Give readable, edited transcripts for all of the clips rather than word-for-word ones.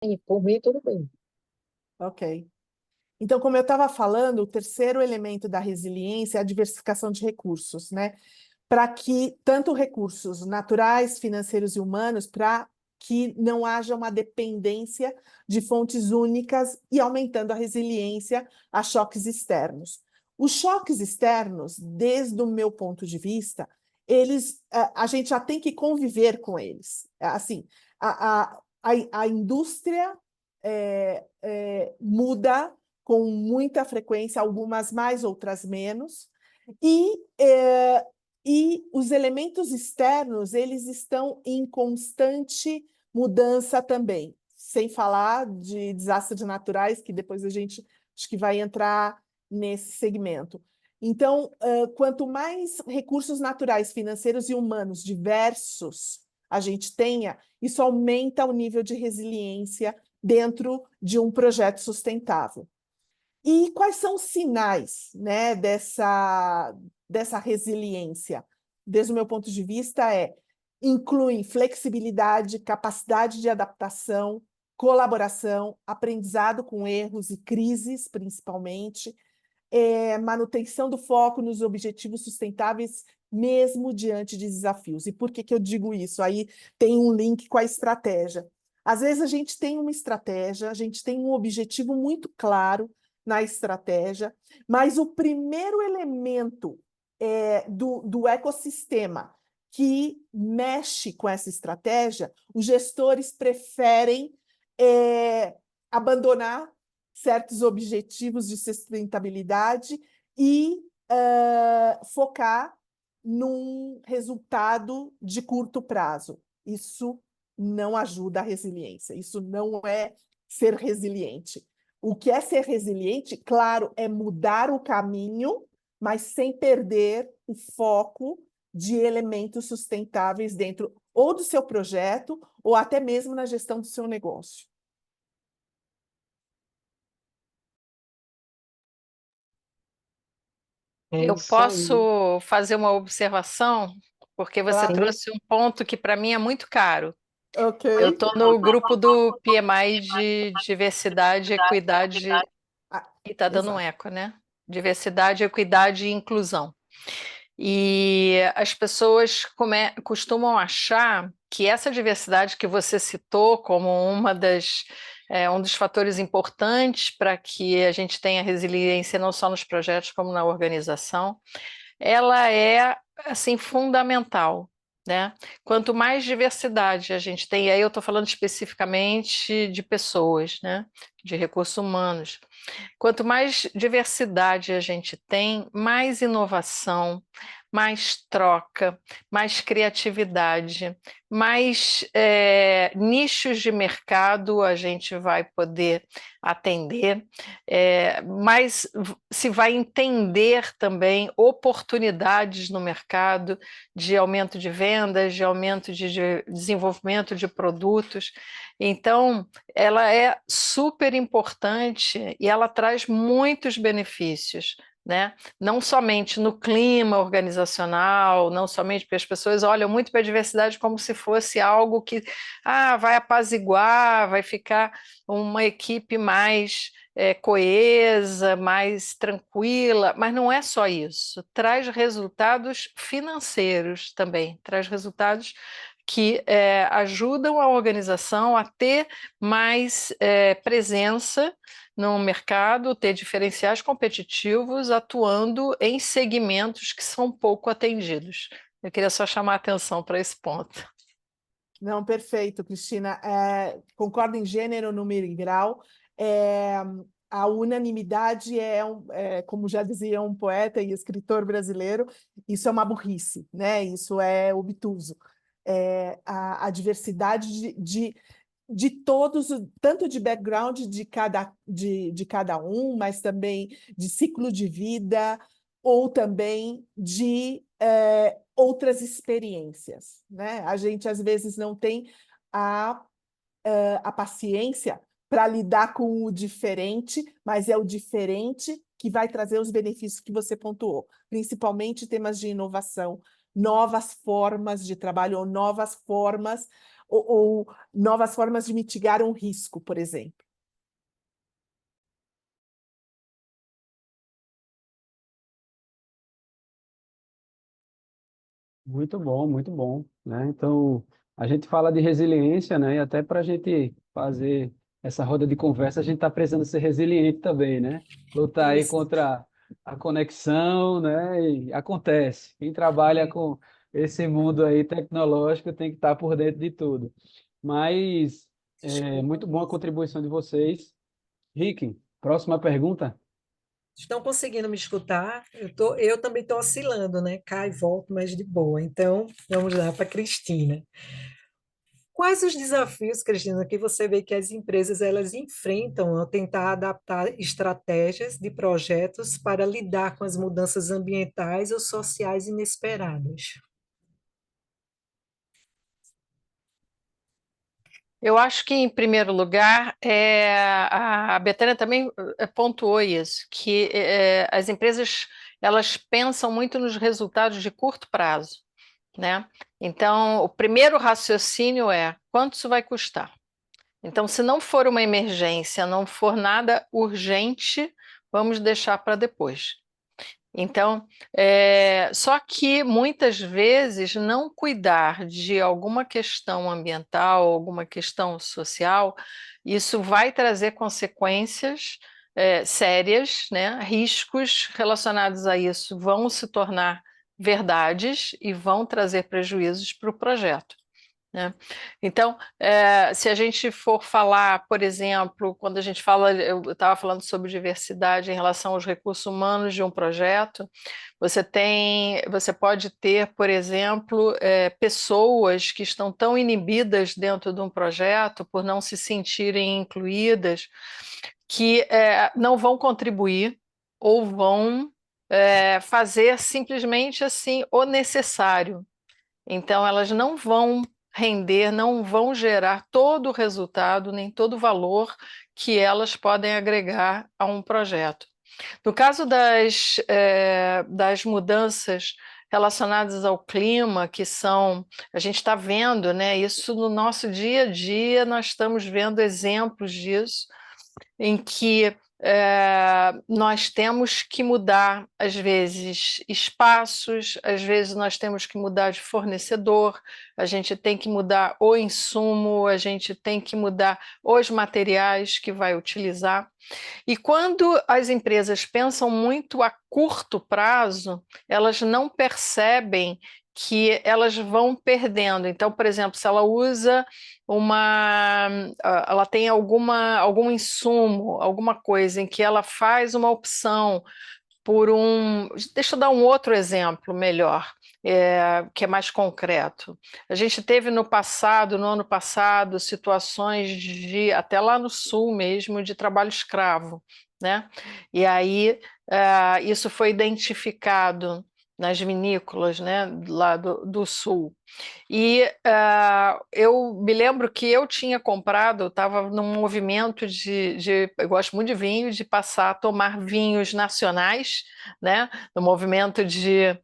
E por mim, tudo bem. Ok. Então, como eu estava falando, o terceiro elemento da resiliência é a diversificação de recursos, né? Para que tanto recursos naturais, financeiros e humanos, para que não haja uma dependência de fontes únicas e aumentando a resiliência a choques externos. Os choques externos, desde o meu ponto de vista, a gente já tem que conviver com eles. Assim, a indústria muda com muita frequência, algumas mais, outras menos, e, e os elementos externos, eles estão em constante mudança também, sem falar de desastres naturais, que depois a gente acho que vai entrar nesse segmento. Então, quanto mais recursos naturais, financeiros e humanos diversos a gente tenha, isso aumenta o nível de resiliência dentro de um projeto sustentável. E quais são os sinais, né, dessa resiliência? Desde o meu ponto de vista, incluem flexibilidade, capacidade de adaptação, colaboração, aprendizado com erros e crises, principalmente, manutenção do foco nos objetivos sustentáveis, mesmo diante de desafios. E por que que eu digo isso? Aí tem um link com a estratégia. Às vezes a gente tem uma estratégia, a gente tem um objetivo muito claro na estratégia, mas o primeiro elemento do ecossistema que mexe com essa estratégia, os gestores preferem abandonar certos objetivos de sustentabilidade e focar num resultado de curto prazo. Isso não ajuda a resiliência, isso não é ser resiliente. O que é ser resiliente, claro, é mudar o caminho, mas sem perder o foco de elementos sustentáveis dentro ou do seu projeto ou até mesmo na gestão do seu negócio. É Eu isso aí. posso fazer uma observação, porque você Claro. Sim, trouxe um ponto que para mim é muito caro. Ok. Eu estou no grupo do PMI de diversidade, equidade, Ah, e está dando um exato. eco, né? Diversidade, equidade e inclusão. E as pessoas costumam achar que essa diversidade que você citou como um dos fatores importantes para que a gente tenha resiliência não só nos projetos como na organização, ela é assim fundamental, né? Quanto mais diversidade a gente tem, e aí eu estou falando especificamente de pessoas, né? De recursos humanos. Quanto mais diversidade a gente tem, mais inovação, mais troca, mais criatividade, mais nichos de mercado a gente vai poder atender, mais se vai entender também oportunidades no mercado de aumento de vendas, de aumento de desenvolvimento de produtos. Então, ela é super importante e ela traz muitos benefícios, né? Não somente no clima organizacional, não somente porque as pessoas olham muito para a diversidade como se fosse algo que vai apaziguar, vai ficar uma equipe mais coesa, mais tranquila, mas não é só isso. Traz resultados financeiros também, traz resultados que ajudam a organização a ter mais presença no mercado, ter diferenciais competitivos atuando em segmentos que são pouco atendidos. Eu queria só chamar a atenção para esse ponto. Não, perfeito, Cristina. Concordo em gênero, número e grau. É, a unanimidade como já dizia um poeta e escritor brasileiro, isso é uma burrice, né? Isso é obtuso. A diversidade de todos, tanto de background de cada um, mas também de ciclo de vida, ou também de outras experiências, né? A gente, às vezes, não tem a, a paciência para lidar com o diferente, mas é o diferente que vai trazer os benefícios que você pontuou, principalmente temas de inovação, novas formas de trabalho ou novas formas ou novas formas de mitigar um risco, por exemplo. Muito bom, né? Então, a gente fala de resiliência, né? E até para a gente fazer essa roda de conversa, a gente está precisando ser resiliente também, né? Lutar aí Isso. contra a conexão, né? E acontece. Quem trabalha com esse mundo aí tecnológico tem que estar por dentro de tudo. Mas é Desculpa. muito boa a contribuição de vocês. Rick, próxima pergunta. Estão conseguindo me escutar? Eu também estou oscilando, né? Cai e volto, mas de boa. Então, vamos lá para a Cristina. Quais os desafios, Cristina, que você vê que as empresas elas enfrentam ao tentar adaptar estratégias de projetos para lidar com as mudanças ambientais ou sociais inesperadas? Eu acho que, em primeiro lugar, a Betânia também pontuou isso, que as empresas elas pensam muito nos resultados de curto prazo, né? Então, o primeiro raciocínio é quanto isso vai custar? Então, se não for uma emergência, não for nada urgente, vamos deixar para depois. Então, só que muitas vezes não cuidar de alguma questão ambiental, alguma questão social, isso vai trazer consequências sérias, né? Riscos relacionados a isso vão se tornar verdades e vão trazer prejuízos para o projeto, né? Então, se a gente for falar, por exemplo, quando a gente fala, eu estava falando sobre diversidade em relação aos recursos humanos de um projeto, você pode ter, por exemplo, pessoas que estão tão inibidas dentro de um projeto por não se sentirem incluídas, que não vão contribuir ou vão fazer simplesmente assim o necessário. Então, elas não vão render, não vão gerar todo o resultado, nem todo o valor que elas podem agregar a um projeto. No caso das mudanças relacionadas ao clima, a gente está vendo, né, isso no nosso dia a dia, nós estamos vendo exemplos disso, em que nós temos que mudar, às vezes, espaços, às vezes nós temos que mudar de fornecedor, a gente tem que mudar o insumo, a gente tem que mudar os materiais que vai utilizar. E quando as empresas pensam muito a curto prazo, elas não percebem que elas vão perdendo. Então, por exemplo, se ela usa ela tem algum insumo, alguma coisa em que ela faz uma opção por Deixa eu dar um outro exemplo melhor, que é mais concreto. A gente teve no ano passado, situações até lá no sul mesmo, de trabalho escravo, né? E aí isso foi identificado nas vinícolas, né, lá do sul. E eu me lembro que eu tinha comprado, eu estava num movimento eu gosto muito de vinho, de passar a tomar vinhos nacionais, né, no movimento de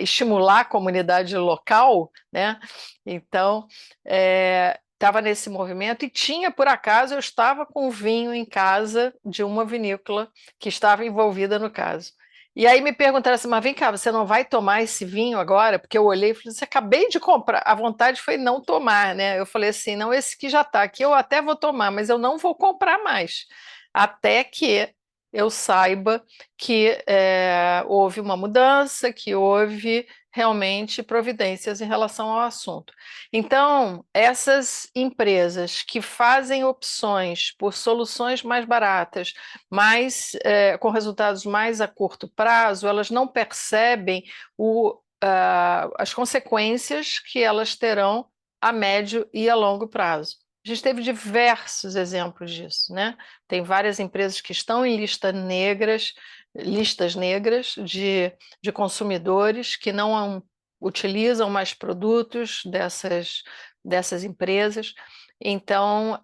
estimular a comunidade local, né, então estava nesse movimento e tinha, por acaso, eu estava com vinho em casa de uma vinícola que estava envolvida no caso. E aí me perguntaram assim, mas vem cá, você não vai tomar esse vinho agora? Porque eu olhei e falei, você acabei de comprar. A vontade foi não tomar, né? Eu falei assim, não, esse que já está aqui eu até vou tomar, mas eu não vou comprar mais. Até que eu saiba que houve uma mudança, que houve realmente providências em relação ao assunto. Então, essas empresas que fazem opções por soluções mais baratas, com resultados mais a curto prazo, elas não percebem as consequências que elas terão a médio e a longo prazo. A gente teve diversos exemplos disso, né? Tem várias empresas que estão em listas negras de consumidores que não utilizam mais produtos dessas empresas. Então,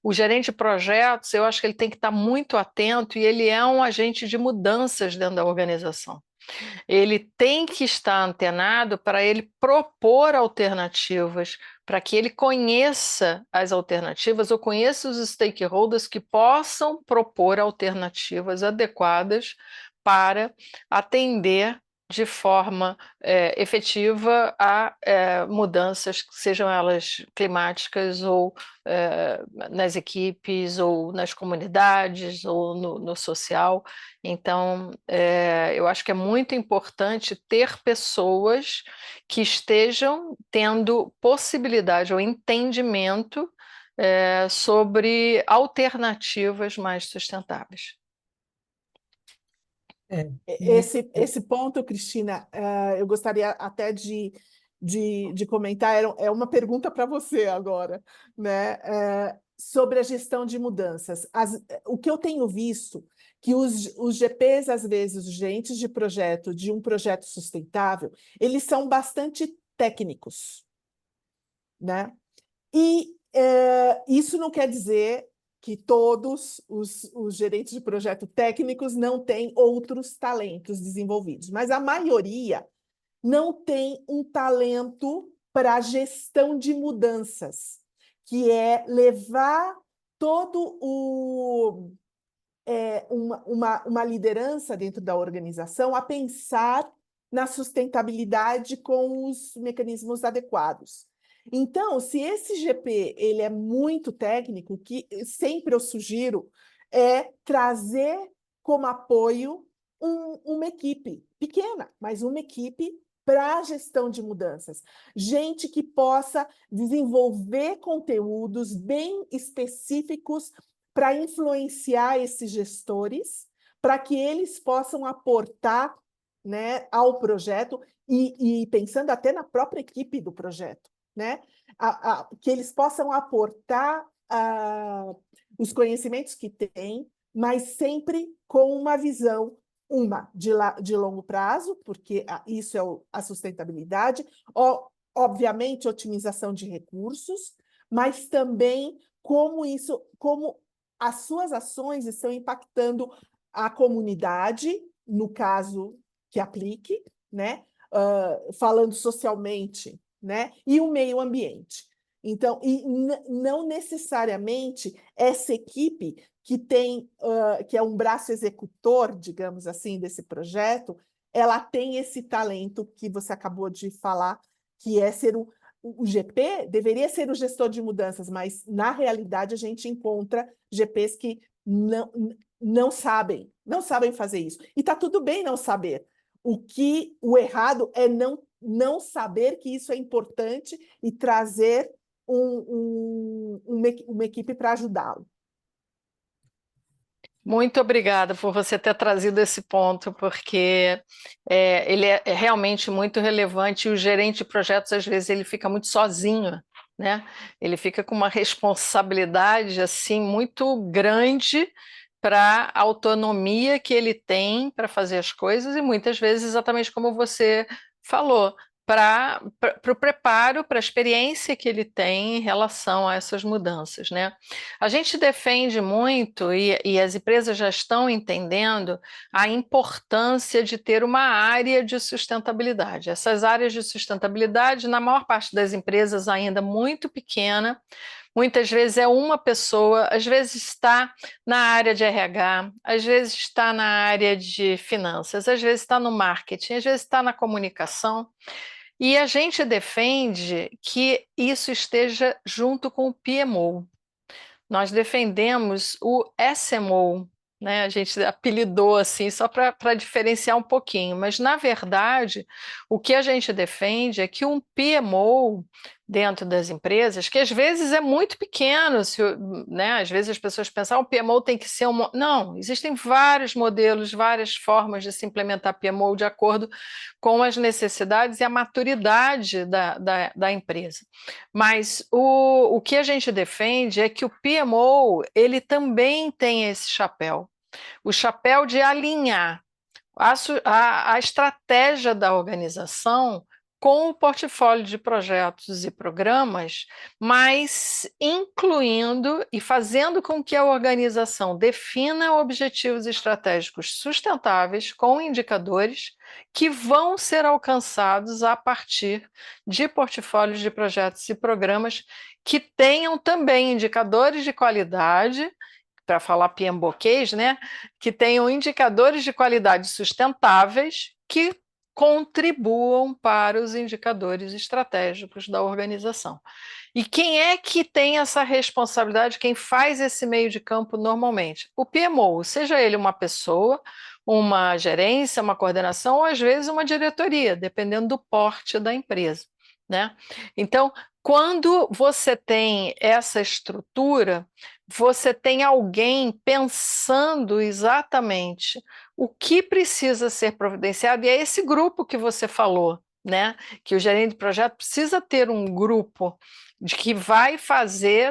o gerente de projetos, eu acho que ele tem que estar muito atento e ele é um agente de mudanças dentro da organização. Ele tem que estar antenado para ele propor alternativas para que ele conheça as alternativas ou conheça os stakeholders que possam propor alternativas adequadas para atender de forma efetiva a mudanças, sejam elas climáticas ou nas equipes, ou nas comunidades, ou no social. Então, eu acho que é muito importante ter pessoas que estejam tendo possibilidade ou entendimento sobre alternativas mais sustentáveis. Esse ponto, Cristina, eu gostaria até de comentar, é uma pergunta para você agora, né? Sobre a gestão de mudanças. O que eu tenho visto, que os GPs, às vezes, os gerentes de projeto de um projeto sustentável, eles são bastante técnicos, né? E isso não quer dizer que todos os gerentes de projeto técnicos não têm outros talentos desenvolvidos, mas a maioria não tem um talento para a gestão de mudanças, que é levar todo uma liderança dentro da organização a pensar na sustentabilidade com os mecanismos adequados. Então, se esse GP ele é muito técnico, o que sempre eu sugiro é trazer como apoio uma equipe pequena, mas uma equipe para a gestão de mudanças. Gente que possa desenvolver conteúdos bem específicos para influenciar esses gestores, para que eles possam aportar, né, ao projeto e pensando até na própria equipe do projeto, né? Que eles possam aportar os conhecimentos que têm, mas sempre com uma visão, de longo prazo, porque isso é a sustentabilidade, obviamente, otimização de recursos, mas também como as suas ações estão impactando a comunidade, no caso que aplique, né? Falando socialmente, né? E o meio ambiente. Então, não necessariamente essa equipe que é um braço executor, digamos assim, desse projeto, ela tem esse talento que você acabou de falar, que é ser o GP deveria ser o gestor de mudanças, mas na realidade a gente encontra GPs que não sabem fazer isso. E está tudo bem não saber. O errado é não saber que isso é importante e trazer uma equipe para ajudá-lo. Muito obrigada por você ter trazido esse ponto, porque ele é realmente muito relevante e o gerente de projetos, às vezes, ele fica muito sozinho, né? Ele fica com uma responsabilidade assim muito grande para a autonomia que ele tem para fazer as coisas e muitas vezes, exatamente como você falou, para o preparo, para a experiência que ele tem em relação a essas mudanças, né? A gente defende muito, e as empresas já estão entendendo, a importância de ter uma área de sustentabilidade. Essas áreas de sustentabilidade, na maior parte das empresas, ainda muito pequena, muitas vezes é uma pessoa, às vezes está na área de RH, às vezes está na área de finanças, às vezes está no marketing, às vezes está na comunicação. E a gente defende que isso esteja junto com o PMO. Nós defendemos o SMO, né? A gente apelidou assim só para diferenciar um pouquinho, mas na verdade o que a gente defende é que um PMO dentro das empresas, que às vezes é muito pequeno, né? Às vezes as pessoas pensam, o PMO tem que ser um... Não, existem vários modelos, várias formas de se implementar PMO de acordo com as necessidades e a maturidade da empresa. Mas o que a gente defende é que o PMO ele também tem esse chapéu, o chapéu de alinhar a estratégia da organização com o portfólio de projetos e programas, mas incluindo e fazendo com que a organização defina objetivos estratégicos sustentáveis com indicadores que vão ser alcançados a partir de portfólios de projetos e programas que tenham também indicadores de qualidade, para falar PMBOKs, né? Que tenham indicadores de qualidade sustentáveis que contribuam para os indicadores estratégicos da organização. E quem é que tem essa responsabilidade? Quem faz esse meio de campo normalmente? O PMO, seja ele uma pessoa, uma gerência, uma coordenação ou às vezes uma diretoria, dependendo do porte da empresa, né? Então, quando você tem essa estrutura, você tem alguém pensando exatamente o que precisa ser providenciado, e é esse grupo que você falou, né? Que o gerente de projeto precisa ter um grupo de que vai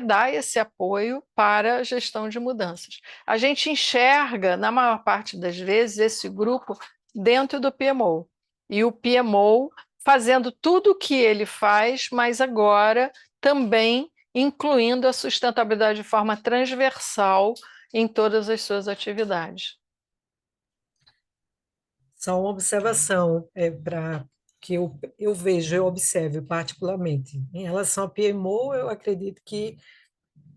dar esse apoio para a gestão de mudanças. A gente enxerga, na maior parte das vezes, esse grupo dentro do PMO. E o PMO fazendo tudo o que ele faz, mas agora também incluindo a sustentabilidade de forma transversal em todas as suas atividades. Só uma observação para que eu vejo, eu observo particularmente. Em relação a PMO, eu acredito que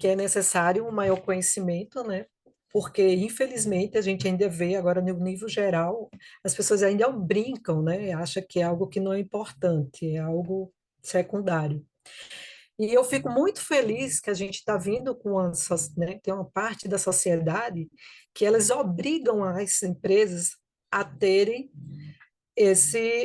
é necessário um maior conhecimento, né? Porque, infelizmente, a gente ainda vê agora no nível geral, as pessoas ainda brincam, né? Acham que é algo que não é importante, é algo secundário. E eu fico muito feliz que a gente está vindo com né, tem uma parte da sociedade que elas obrigam as empresas a terem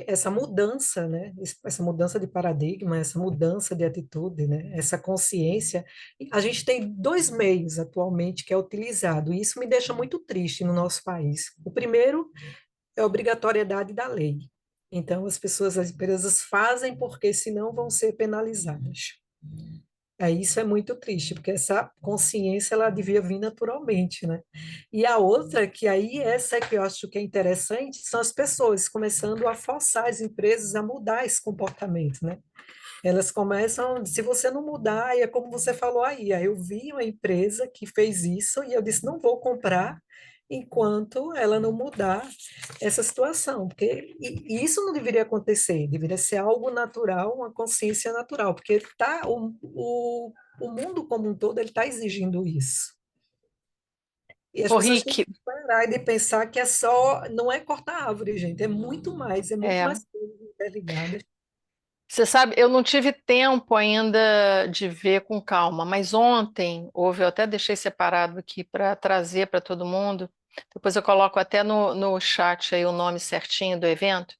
essa mudança, né? Essa mudança de paradigma, essa mudança de atitude, né? Essa consciência. A gente tem dois meios atualmente que é utilizado, e isso me deixa muito triste no nosso país. O primeiro é a obrigatoriedade da lei. Então, as empresas fazem porque senão vão ser penalizadas. Isso é muito triste, porque essa consciência ela devia vir naturalmente, né? E a outra, que aí essa que eu acho que é interessante, são as pessoas começando a forçar as empresas a mudar esse comportamento, né? Elas começam, se você não mudar, aí é como você falou aí eu vi uma empresa que fez isso e eu disse, não vou comprar enquanto ela não mudar essa situação, porque e isso não deveria acontecer, deveria ser algo natural, uma consciência natural, porque o mundo como um todo ele está exigindo isso. E as Ô, pessoas têm Rick, que parar de pensar que não é cortar árvore, gente, é muito mais coisas interligadas. você sabe, eu não tive tempo ainda de ver com calma, mas ontem eu até deixei separado aqui para trazer para todo mundo, depois eu coloco até no chat aí o nome certinho do evento.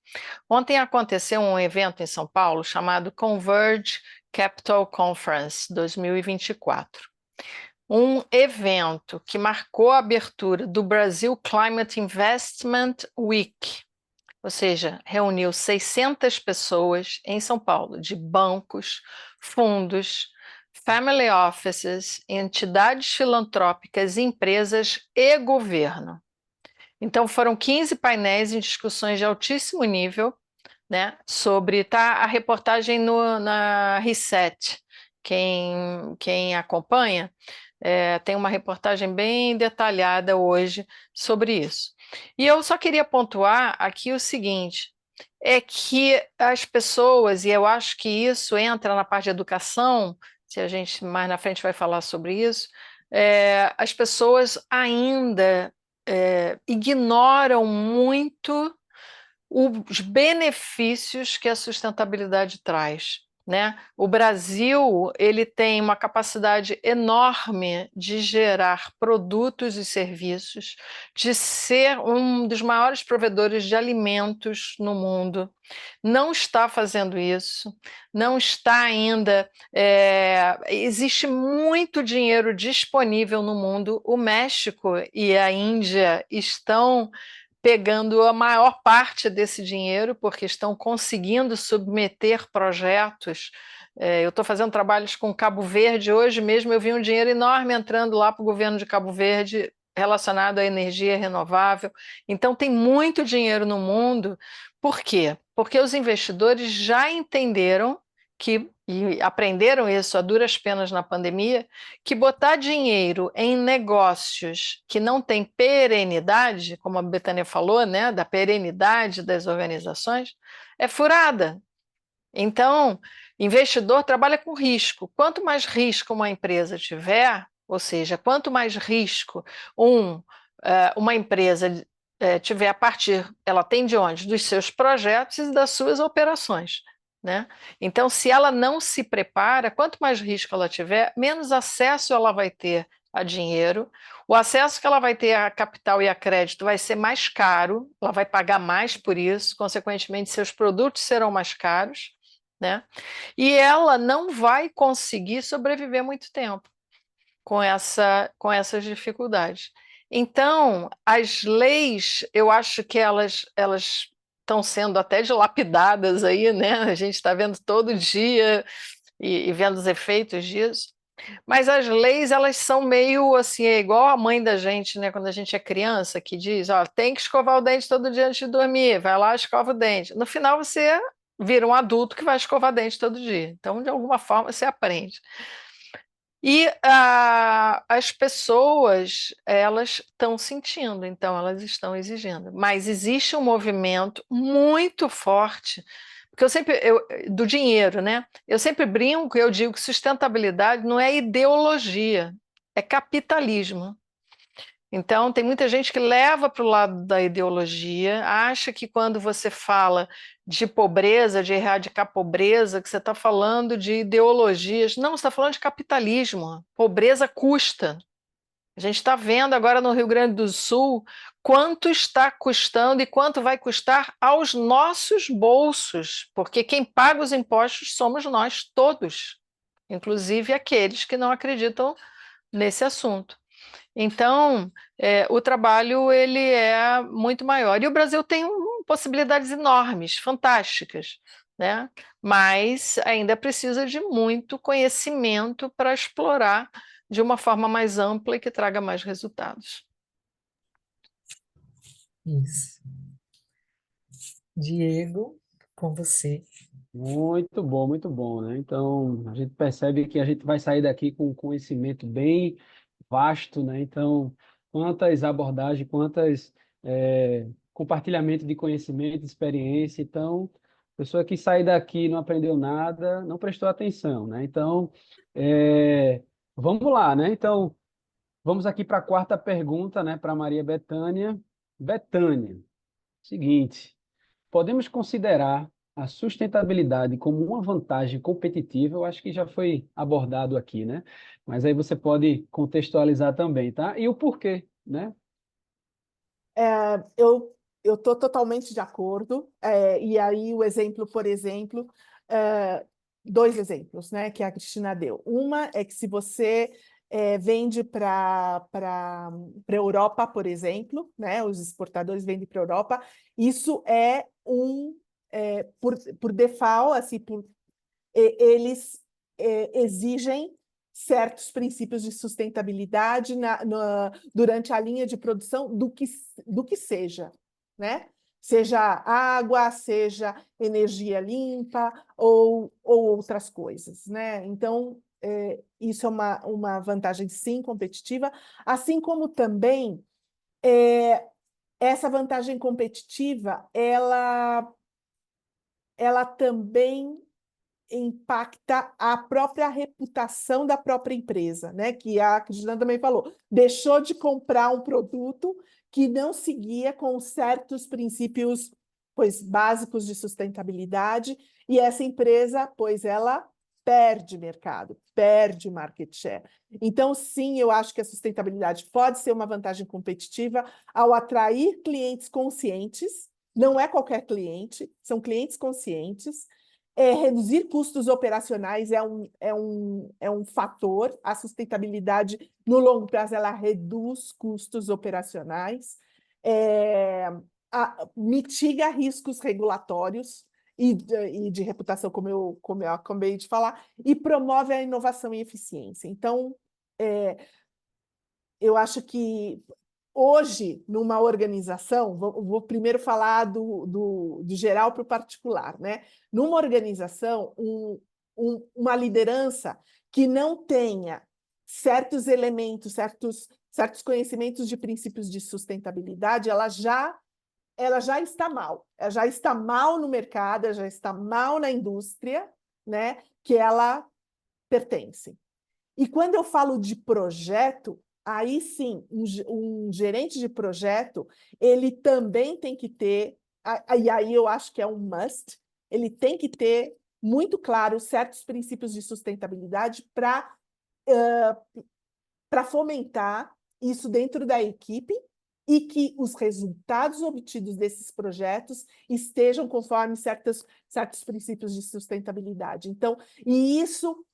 Ontem aconteceu um evento em São Paulo chamado Converge Capital Conference 2024. Um evento que marcou a abertura do Brasil Climate Investment Week, ou seja, reuniu 600 pessoas em São Paulo, de bancos, fundos, family offices, entidades filantrópicas, empresas e governo. Então, foram 15 painéis em discussões de altíssimo nível, né, sobre a reportagem na Reset. Quem acompanha, tem uma reportagem bem detalhada hoje sobre isso. E eu só queria pontuar aqui o seguinte, é que as pessoas, e eu acho que isso entra na parte de educação, se a gente mais na frente vai falar sobre isso, as pessoas ainda ignoram muito os benefícios que a sustentabilidade traz, né? O Brasil ele tem uma capacidade enorme de gerar produtos e serviços, de ser um dos maiores provedores de alimentos no mundo. Não está fazendo isso, não está ainda. Existe muito dinheiro disponível no mundo. O México e a Índia estão pegando a maior parte desse dinheiro, porque estão conseguindo submeter projetos. Eu estou fazendo trabalhos com Cabo Verde, hoje mesmo eu vi um dinheiro enorme entrando lá para o governo de Cabo Verde relacionado à energia renovável. Então, tem muito dinheiro no mundo. Por quê? Porque os investidores já entenderam e aprenderam isso a duras penas na pandemia, que botar dinheiro em negócios que não têm perenidade, como a Bethânia falou, né, da perenidade das organizações, é furada. Então, investidor trabalha com risco. Quanto mais risco uma empresa tiver, ou seja, quanto mais risco uma empresa tiver a partir, ela tem de onde? Dos seus projetos e das suas operações. Né? Então, se ela não se prepara, quanto mais risco ela tiver, menos acesso ela vai ter a dinheiro. O acesso que ela vai ter a capital e a crédito vai ser mais caro, ela vai pagar mais por isso, consequentemente, seus produtos serão mais caros, né? E ela não vai conseguir sobreviver muito tempo com essas dificuldades. Então, as leis, eu acho que elas estão sendo até dilapidadas aí, né? A gente está vendo todo dia e vendo os efeitos disso. Mas as leis, elas são meio assim, é igual a mãe da gente, né? Quando a gente é criança, que diz, ó, tem que escovar o dente todo dia antes de dormir, vai lá, escova o dente. No final, você vira um adulto que vai escovar dente todo dia. Então, de alguma forma, você aprende. E as pessoas, elas estão sentindo, então elas estão exigindo. Mas existe um movimento muito forte, porque do dinheiro, né? Eu sempre brinco, eu digo que sustentabilidade não é ideologia, é capitalismo. Então, tem muita gente que leva para o lado da ideologia, acha que quando você fala de pobreza, de erradicar a pobreza, que você está falando de ideologias. Não, você está falando de capitalismo. Pobreza custa. A gente está vendo agora no Rio Grande do Sul quanto está custando e quanto vai custar aos nossos bolsos, porque quem paga os impostos somos nós todos, inclusive aqueles que não acreditam nesse assunto. Então, o trabalho ele é muito maior. E o Brasil tem possibilidades enormes, fantásticas, né? Mas ainda precisa de muito conhecimento para explorar de uma forma mais ampla e que traga mais resultados. Isso. Diego, com você. Muito bom, né? Então, a gente percebe que a gente vai sair daqui com um conhecimento bem vasto, né? Então, quantas abordagens, compartilhamento de conhecimento, experiência. Então, pessoa que sai daqui e não aprendeu nada, não prestou atenção, né? Então, vamos lá, né? Então, vamos aqui para a quarta pergunta, né? Para Maria Bethânia. Bethânia, seguinte. Podemos considerar a sustentabilidade como uma vantagem competitiva? Eu acho que já foi abordado aqui, né? Mas aí você pode contextualizar também, tá? E o porquê, né? Eu estou totalmente de acordo. E aí o exemplo, por exemplo, dois exemplos, né, que a Cristina deu. Uma é que se você vende para a Europa, por exemplo, né, os exportadores vendem para a Europa, isso é por default, assim, eles exigem certos princípios de sustentabilidade durante a linha de produção do que seja, né? Seja água, seja energia limpa ou outras coisas, né? Então, isso é uma vantagem, sim, competitiva, assim como também essa vantagem competitiva, ela também impacta a própria reputação da própria empresa, né? Que a Cristina também falou, deixou de comprar um produto que não seguia com certos princípios, pois, básicos de sustentabilidade, e essa empresa, pois, ela perde mercado, perde market share. Então, sim, eu acho que a sustentabilidade pode ser uma vantagem competitiva ao atrair clientes conscientes, não é qualquer cliente, são clientes conscientes. Reduzir custos operacionais é um fator. A sustentabilidade, no longo prazo, ela reduz custos operacionais, mitiga riscos regulatórios e de reputação, como eu acabei de falar, e promove a inovação e eficiência. Então, eu acho que hoje, numa organização, vou primeiro falar do geral para o particular, né? Numa organização, uma liderança que não tenha certos elementos, certos conhecimentos de princípios de sustentabilidade, ela já está mal. Ela já está mal no mercado, ela já está mal na indústria, né, que ela pertence. E quando eu falo de projeto, aí sim, um gerente de projeto, ele também tem que ter, e aí eu acho que é um must, ele tem que ter muito claro certos princípios de sustentabilidade para fomentar isso dentro da equipe e que os resultados obtidos desses projetos estejam conforme certos princípios de sustentabilidade. Então, e isso,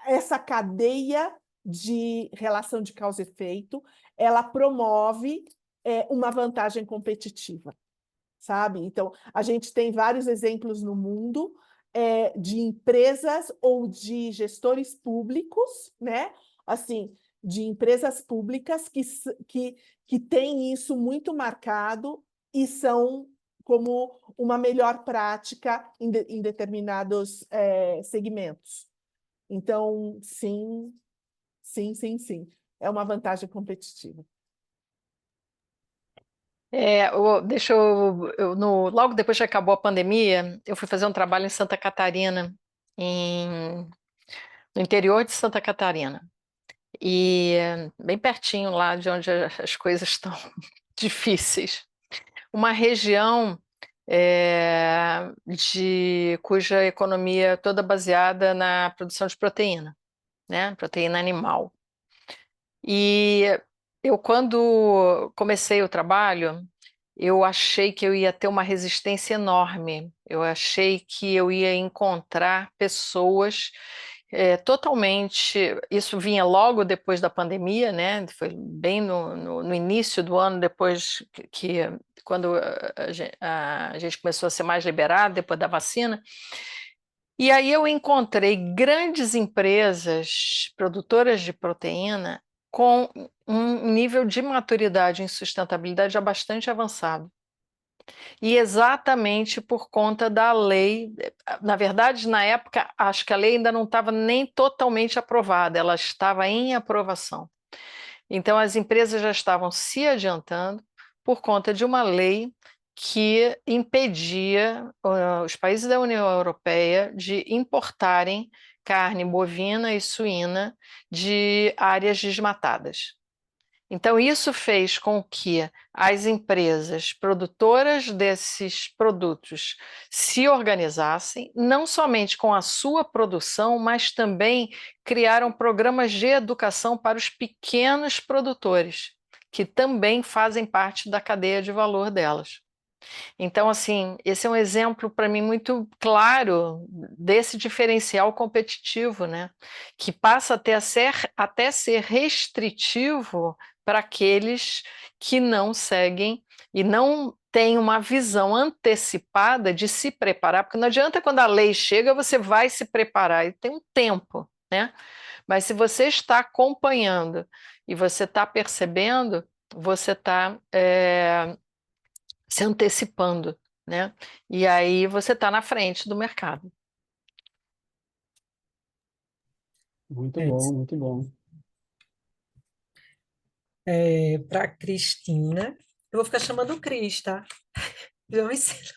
essa cadeia de relação de causa e efeito, ela promove uma vantagem competitiva, sabe? Então, a gente tem vários exemplos no mundo de empresas ou de gestores públicos, né? Assim, de empresas públicas que têm isso muito marcado e são como uma melhor prática em determinados segmentos. Então, sim, sim, sim, sim. É uma vantagem competitiva. Logo depois que acabou a pandemia, eu fui fazer um trabalho em Santa Catarina, no interior de Santa Catarina, e bem pertinho lá de onde as coisas estão difíceis. Uma região cuja economia é toda baseada na produção de proteína, né? Proteína animal. E eu, quando comecei o trabalho, eu achei que eu ia ter uma resistência enorme. Eu achei que eu ia encontrar pessoas totalmente... Isso vinha logo depois da pandemia, né? Foi bem no início do ano, depois quando a gente começou a ser mais liberado, depois da vacina. E aí eu encontrei grandes empresas produtoras de proteína com um nível de maturidade em sustentabilidade já bastante avançado. E exatamente por conta da lei, na verdade, na época, acho que a lei ainda não estava nem totalmente aprovada, ela estava em aprovação. Então, as empresas já estavam se adiantando por conta de uma lei que impedia os países da União Europeia de importarem carne bovina e suína de áreas desmatadas. Então, isso fez com que as empresas produtoras desses produtos se organizassem, não somente com a sua produção, mas também criaram programas de educação para os pequenos produtores, que também fazem parte da cadeia de valor delas. Então, assim, esse é um exemplo para mim muito claro desse diferencial competitivo, né? Que passa até ser restritivo para aqueles que não seguem e não têm uma visão antecipada de se preparar, porque não adianta quando a lei chega, você vai se preparar, e tem um tempo, né? Mas se você está acompanhando e você está percebendo, você está se antecipando, né? E aí você está na frente do mercado. Muito É bom, isso. muito bom. Para a Cristina, eu vou ficar chamando Cris, tá? Já me ensina.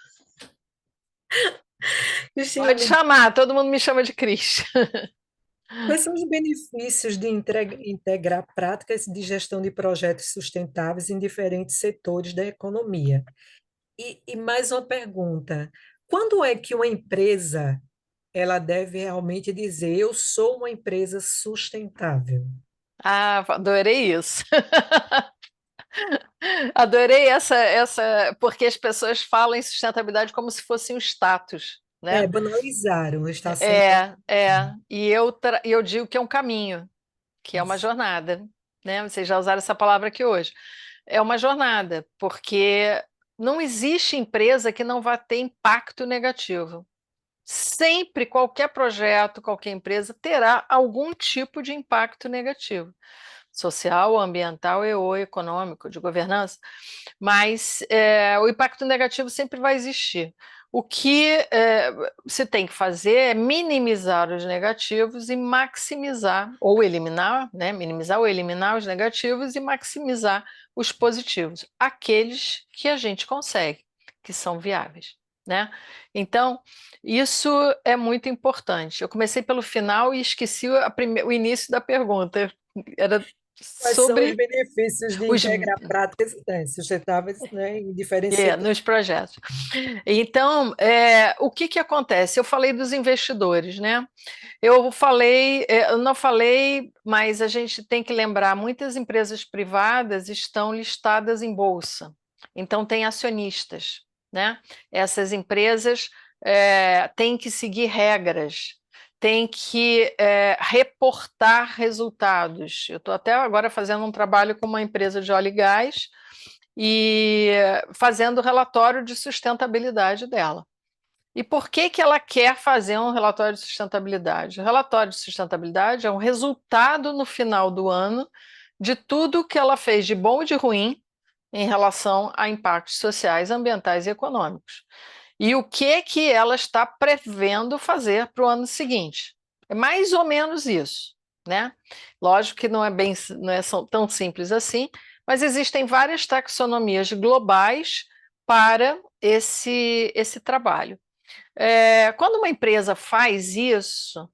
Cristina, Pode chamar, todo mundo me chama de Cris. quais são os benefícios de integrar práticas de gestão de projetos sustentáveis em diferentes setores da economia? E mais uma pergunta: quando é que uma empresa ela deve realmente dizer eu sou uma empresa sustentável? Ah, adorei isso. Adorei porque as pessoas falam em sustentabilidade como se fosse um status, né? Banalizaram, está sendo E eu digo que é um caminho, que é uma isso. jornada, né? Vocês já usaram essa palavra aqui hoje. É uma jornada, porque não existe empresa que não vá ter impacto negativo. Sempre, qualquer projeto, qualquer empresa terá algum tipo de impacto negativo. social, ambiental e ou econômico, de governança, mas o impacto negativo sempre vai existir. O que se tem que fazer é minimizar os negativos e maximizar, ou eliminar, né? Minimizar ou eliminar os negativos e maximizar os positivos, aqueles que a gente consegue, que são viáveis, né? Então, isso é muito importante. Eu comecei pelo final e esqueci o início da pergunta. Era Quais são os sobre benefícios de os integrar práticas sustentáveis, né, em diferentes setores? nos projetos. Então, o que que acontece? Eu falei dos investidores, né? Eu não falei, mas a gente tem que lembrar, muitas empresas privadas estão listadas em bolsa, então tem acionistas, né? Essas empresas têm que seguir regras, têm que reportar resultados. Eu estou até agora fazendo um trabalho com uma empresa de óleo e gás e fazendo o relatório de sustentabilidade dela. E por que que ela quer fazer um relatório de sustentabilidade? O relatório de sustentabilidade é um resultado no final do ano de tudo que ela fez de bom e de ruim em relação a impactos sociais, ambientais e econômicos. E o que que ela está prevendo fazer para o ano seguinte? É mais ou menos isso, né? Lógico que não é tão simples assim, mas existem várias taxonomias globais para esse trabalho. Quando uma empresa faz isso,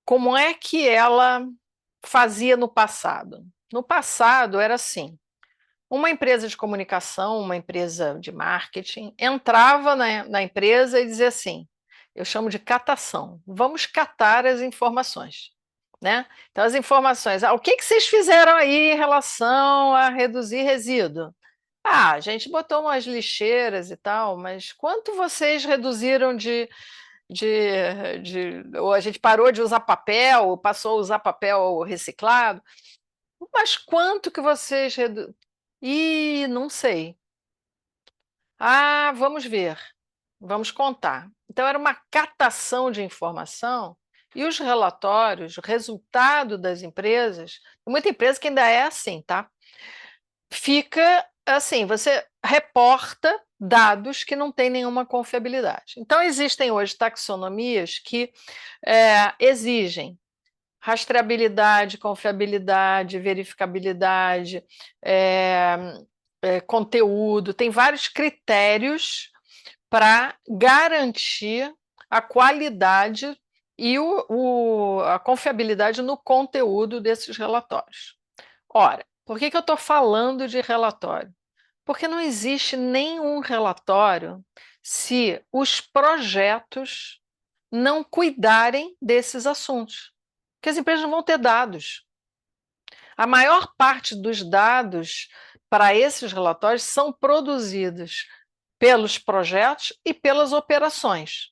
como é que ela fazia no passado? No passado era assim: uma empresa de comunicação, uma empresa de marketing, entrava na empresa e dizia assim, eu chamo de catação, vamos catar as informações, né? Então, as informações, o que que vocês fizeram aí em relação a reduzir resíduo? A gente botou umas lixeiras e tal, mas quanto vocês reduziram ou a gente parou de usar papel, passou a usar papel reciclado, mas quanto que vocês reduziram? Ih, não sei. Vamos ver, vamos contar. Então, era uma catação de informação e os relatórios, o resultado das empresas, tem muita empresa que ainda é assim, tá? Fica assim, você reporta dados que não têm nenhuma confiabilidade. Então, existem hoje taxonomias que exigem rastreabilidade, confiabilidade, verificabilidade, conteúdo, tem vários critérios para garantir a qualidade e a confiabilidade no conteúdo desses relatórios. Ora, por que eu estou falando de relatório? Porque não existe nenhum relatório se os projetos não cuidarem desses assuntos, porque as empresas não vão ter dados. A maior parte dos dados para esses relatórios são produzidos pelos projetos e pelas operações.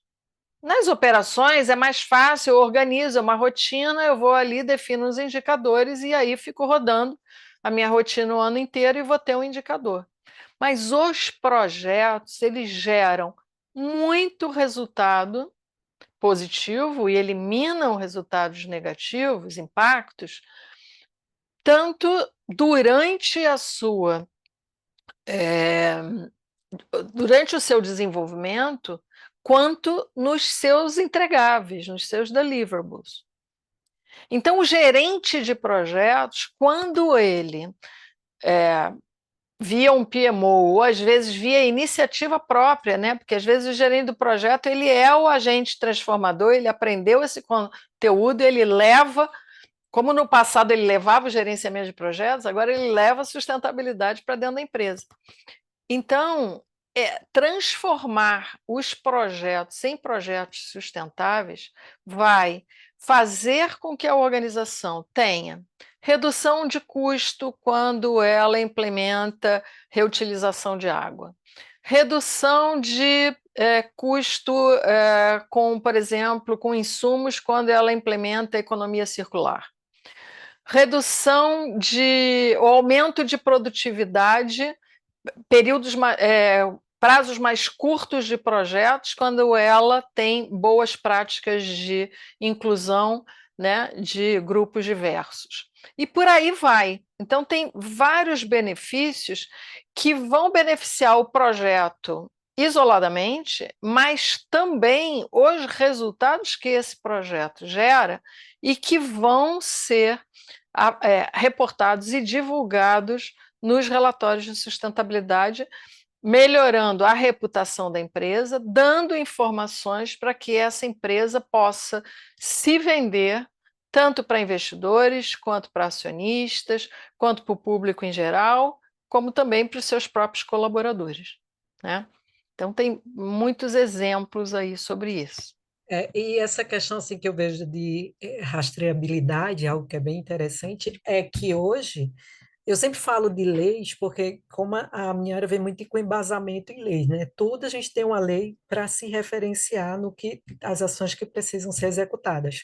Nas operações é mais fácil, eu organizo uma rotina, eu vou ali, defino os indicadores e aí fico rodando a minha rotina o ano inteiro e vou ter um indicador. Mas os projetos, eles geram muito resultado positivo e eliminam resultados negativos, impactos, tanto durante durante o seu desenvolvimento, quanto nos seus entregáveis, nos seus deliverables. Então, o gerente de projetos, quando ele via um PMO, ou às vezes via iniciativa própria, né? Porque às vezes o gerente do projeto ele é o agente transformador, ele aprendeu esse conteúdo, ele leva, como no passado ele levava o gerenciamento de projetos, agora ele leva a sustentabilidade para dentro da empresa. Então, transformar os projetos em projetos sustentáveis vai fazer com que a organização tenha redução de custo quando ela implementa reutilização de água, redução de custo por exemplo, com insumos quando ela implementa a economia circular, redução ou aumento de produtividade, prazos mais curtos de projetos, quando ela tem boas práticas de inclusão, né, de grupos diversos. e por aí vai. Então, tem vários benefícios que vão beneficiar o projeto isoladamente, mas também os resultados que esse projeto gera e que vão ser reportados e divulgados nos relatórios de sustentabilidade, melhorando a reputação da empresa, dando informações para que essa empresa possa se vender tanto para investidores, quanto para acionistas, quanto para o público em geral, como também para os seus próprios colaboradores, né? Então, tem muitos exemplos aí sobre isso. E essa questão assim, que eu vejo de rastreabilidade, algo que é bem interessante, é que hoje eu sempre falo de leis, porque como a minha área vem muito com embasamento em leis, né? Tudo a gente tem uma lei para se referenciar no que as ações que precisam ser executadas.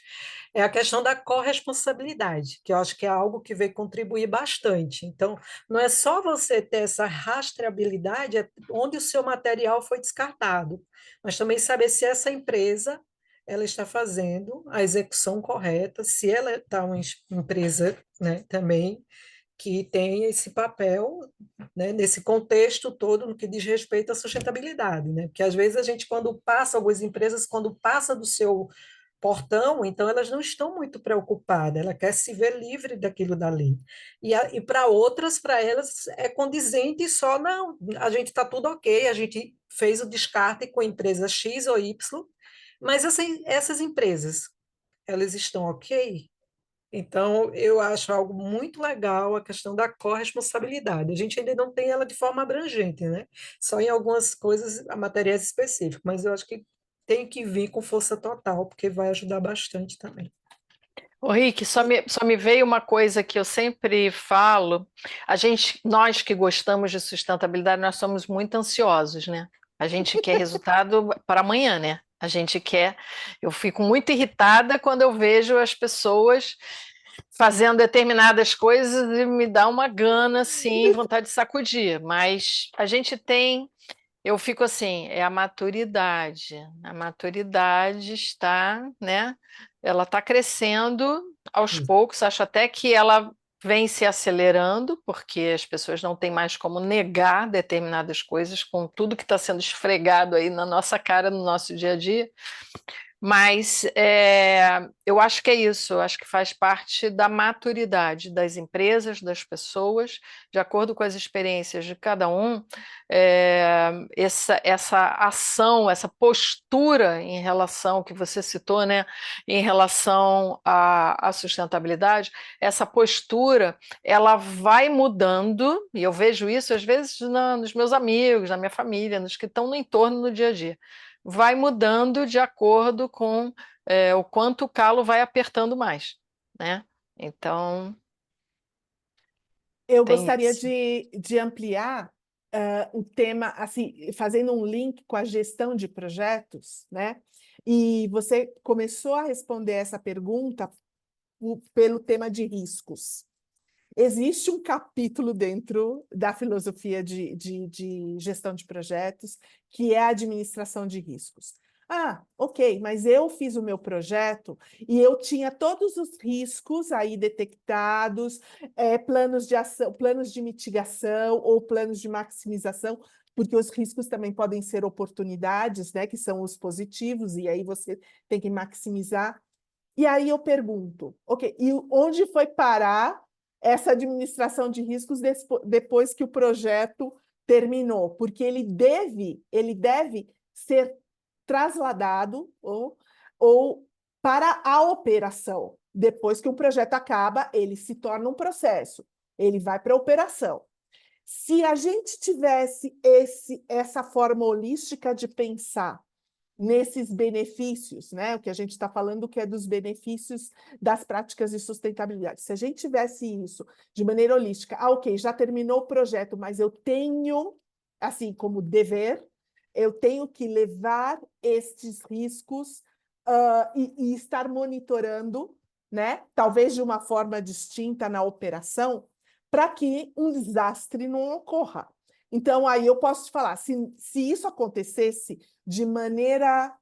É a questão da corresponsabilidade, que eu acho que é algo que veio contribuir bastante. Então, não é só você ter essa rastreabilidade onde o seu material foi descartado, mas também saber se essa empresa ela está fazendo a execução correta, se ela está uma empresa, né, também que tem esse papel, né, nesse contexto todo no que diz respeito à sustentabilidade, né? Porque às vezes a gente, quando passa, algumas empresas, quando passa do seu portão, então elas não estão muito preocupadas, ela quer se ver livre daquilo dali. E para outras, para elas, é condizente só, não, a gente está tudo ok, a gente fez o descarte com a empresa X ou Y, mas essas empresas, elas estão ok? Então, eu acho algo muito legal a questão da corresponsabilidade. A gente ainda não tem ela de forma abrangente, né? Só em algumas coisas, a matérias específicas, mas eu acho que tem que vir com força total, porque vai ajudar bastante também. Ô, Rick, só me veio uma coisa que eu sempre falo. Nós que gostamos de sustentabilidade, nós somos muito ansiosos, né? A gente quer resultado para amanhã, né? A gente quer. Eu fico muito irritada quando eu vejo as pessoas fazendo determinadas coisas e me dá uma gana, assim, vontade de sacudir. Mas a gente tem. Eu fico assim, é a maturidade. A maturidade está, né? Ela está crescendo aos poucos, acho até que ela vem se acelerando, porque as pessoas não têm mais como negar determinadas coisas com tudo que está sendo esfregado aí na nossa cara, no nosso dia a dia. Mas eu acho que é isso, eu acho que faz parte da maturidade das empresas, das pessoas, de acordo com as experiências de cada um, essa ação, essa postura em relação, que você citou, né, em relação à sustentabilidade, essa postura, ela vai mudando, e eu vejo isso às vezes nos meus amigos, na minha família, nos que estão no entorno no dia a dia, vai mudando de acordo com o quanto o calo vai apertando mais, né? Então, Eu tem gostaria isso. de ampliar o tema, assim, fazendo um link com a gestão de projetos, né? E você começou a responder essa pergunta pelo tema de riscos. Existe um capítulo dentro da filosofia de gestão de projetos, que é a administração de riscos. Ah, ok, mas eu fiz o meu projeto e eu tinha todos os riscos aí detectados, planos de ação, planos de mitigação ou planos de maximização, porque os riscos também podem ser oportunidades, né, que são os positivos, e aí você tem que maximizar. E aí eu pergunto, ok, e onde foi parar essa administração de riscos depois que o projeto terminou? Porque ele deve ser trasladado ou para a operação. Depois que o projeto acaba, ele se torna um processo, ele vai para a operação. Se a gente tivesse essa forma holística de pensar nesses benefícios, né? O que a gente está falando que é dos benefícios das práticas de sustentabilidade. Se a gente tivesse isso de maneira holística, ok, já terminou o projeto, mas eu tenho, assim, como dever, eu tenho que levar estes riscos e estar monitorando, né? Talvez de uma forma distinta na operação, para que um desastre não ocorra. Então, aí eu posso te falar, se isso acontecesse de maneira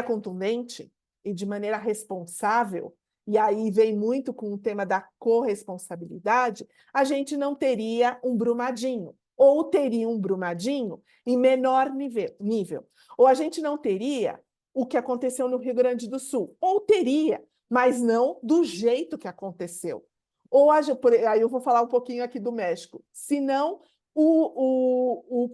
contundente e de maneira responsável, e aí vem muito com o tema da corresponsabilidade, a gente não teria um Brumadinho, ou teria um Brumadinho em menor nível. Ou a gente não teria o que aconteceu no Rio Grande do Sul, ou teria, mas não do jeito que aconteceu. Ou aí eu vou falar um pouquinho aqui do México. Se não, o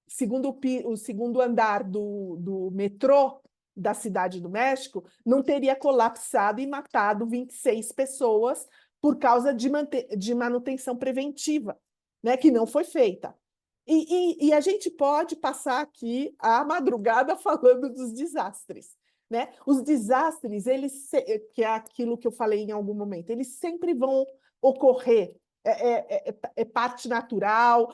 segundo andar do metrô da Cidade do México não teria colapsado e matado 26 pessoas por causa de manutenção preventiva, né, que não foi feita. E a gente pode passar aqui a madrugada falando dos desastres, né? Os desastres, que é aquilo que eu falei em algum momento, eles sempre vão ocorrer. É parte natural,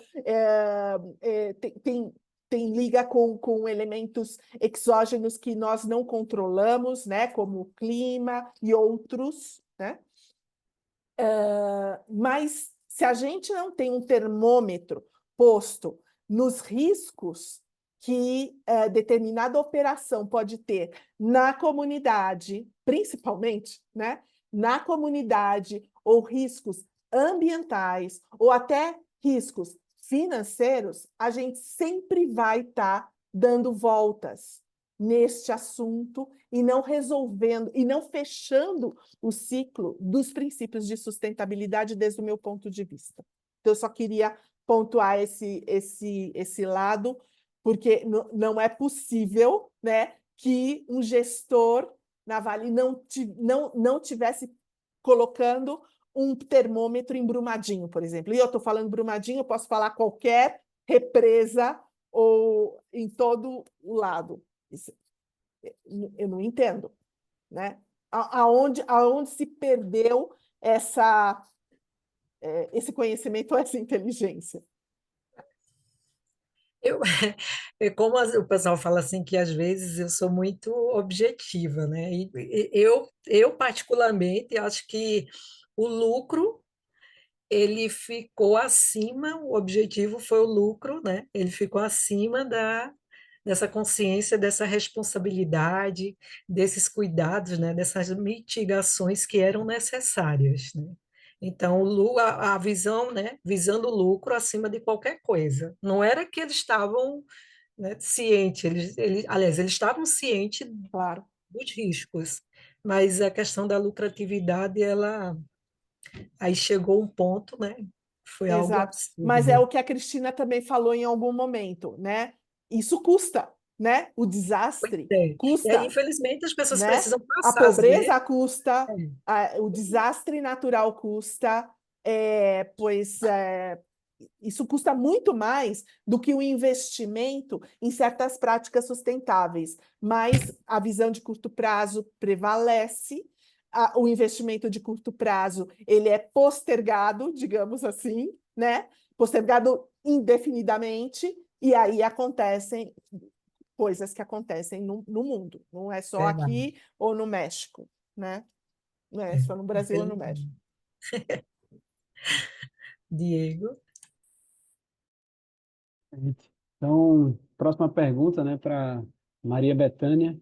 tem liga com elementos exógenos que nós não controlamos, né? Como o clima e outros, né? Mas se a gente não tem um termômetro posto nos riscos que determinada operação pode ter na comunidade, principalmente, né? Na comunidade, ou riscos ambientais, ou até riscos financeiros, a gente sempre vai estar dando voltas neste assunto e não resolvendo, e não fechando o ciclo dos princípios de sustentabilidade desde o meu ponto de vista. Então, eu só queria pontuar esse lado, porque não é possível, né, que um gestor na Vale não tivesse colocando um termômetro em Brumadinho, por exemplo. E eu estou falando Brumadinho, eu posso falar qualquer represa ou em todo o lado. Eu não entendo, né? Aonde se perdeu esse conhecimento, essa inteligência? Eu, como o pessoal fala assim, que às vezes eu sou muito objetiva, né? Eu particularmente acho que o lucro ele ficou acima, o objetivo foi o lucro, né? Ele ficou acima dessa consciência, dessa responsabilidade, desses cuidados, né? Dessas mitigações que eram necessárias, né? Então, a visão, né? Visando o lucro acima de qualquer coisa. Não era que eles estavam, né, cientes, aliás, eles estavam cientes Claro. dos riscos, mas a questão da lucratividade, ela aí chegou um ponto, né? Foi algo Exato. Mas é absurdo. o que a Cristina também falou em algum momento, né? Isso custa, né? O Pois desastre é. E aí, custa, infelizmente, as pessoas né? precisam A passar, às vezes. pobreza custa, o desastre natural custa, isso custa muito mais do que o investimento em certas práticas sustentáveis, mas a visão de curto prazo prevalece, o investimento de curto prazo ele é postergado, digamos assim, né? Postergado indefinidamente, e aí acontecem coisas que acontecem no mundo, não é só Verdade. aqui ou no México, né? Não é só no Brasil ou no México. Infelizmente. Diego. Então, próxima pergunta, né, para Maria Bethânia.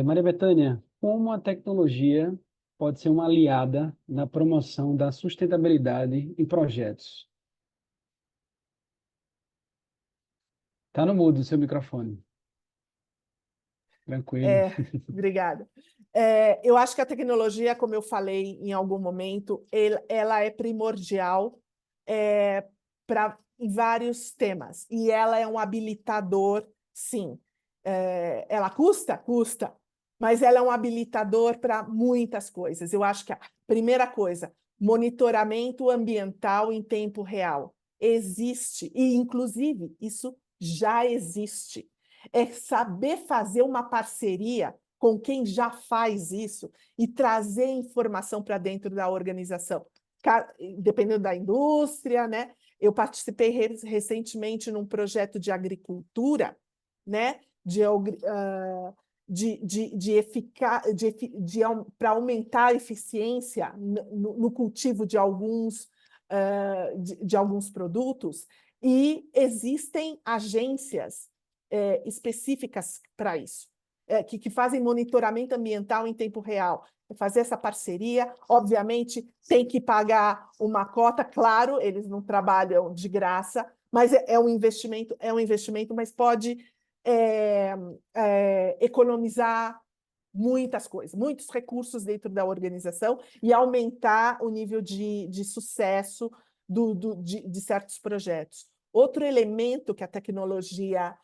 Maria Bethânia, como a tecnologia pode ser uma aliada na promoção da sustentabilidade em projetos? Está no mudo o seu microfone. Tranquilo. Obrigada. Eu acho que a tecnologia, como eu falei em algum momento, ela é primordial em vários temas, e ela é um habilitador, sim. Ela custa? Custa, mas ela é um habilitador para muitas coisas. Eu acho que a primeira coisa, monitoramento ambiental em tempo real. Existe, e inclusive isso já existe. É saber fazer uma parceria com quem já faz isso e trazer informação para dentro da organização, dependendo da indústria, né? Eu participei recentemente num projeto de agricultura, né? Para aumentar a eficiência no cultivo de alguns produtos, e existem agências específicas para isso, que fazem monitoramento ambiental em tempo real. fazer essa parceria. Obviamente, tem que pagar uma cota, claro, eles não trabalham de graça, mas é um investimento, mas pode economizar muitas coisas, muitos recursos dentro da organização e aumentar o nível de sucesso de certos projetos. Outro elemento que a tecnologia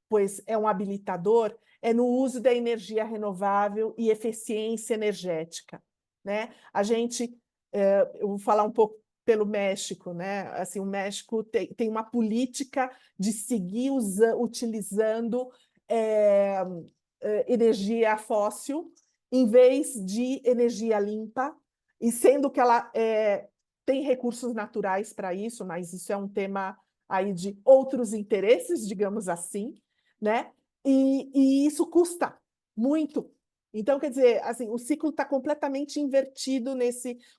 pois é um habilitador é no uso da energia renovável e eficiência energética, né? A gente, eu vou falar um pouco pelo México, né? Assim, o México tem uma política de seguir utilizando energia fóssil em vez de energia limpa, e sendo que ela tem recursos naturais para isso, mas isso é um tema aí de outros interesses, digamos assim, né? E isso custa muito. Então, quer dizer, assim, o ciclo está completamente invertido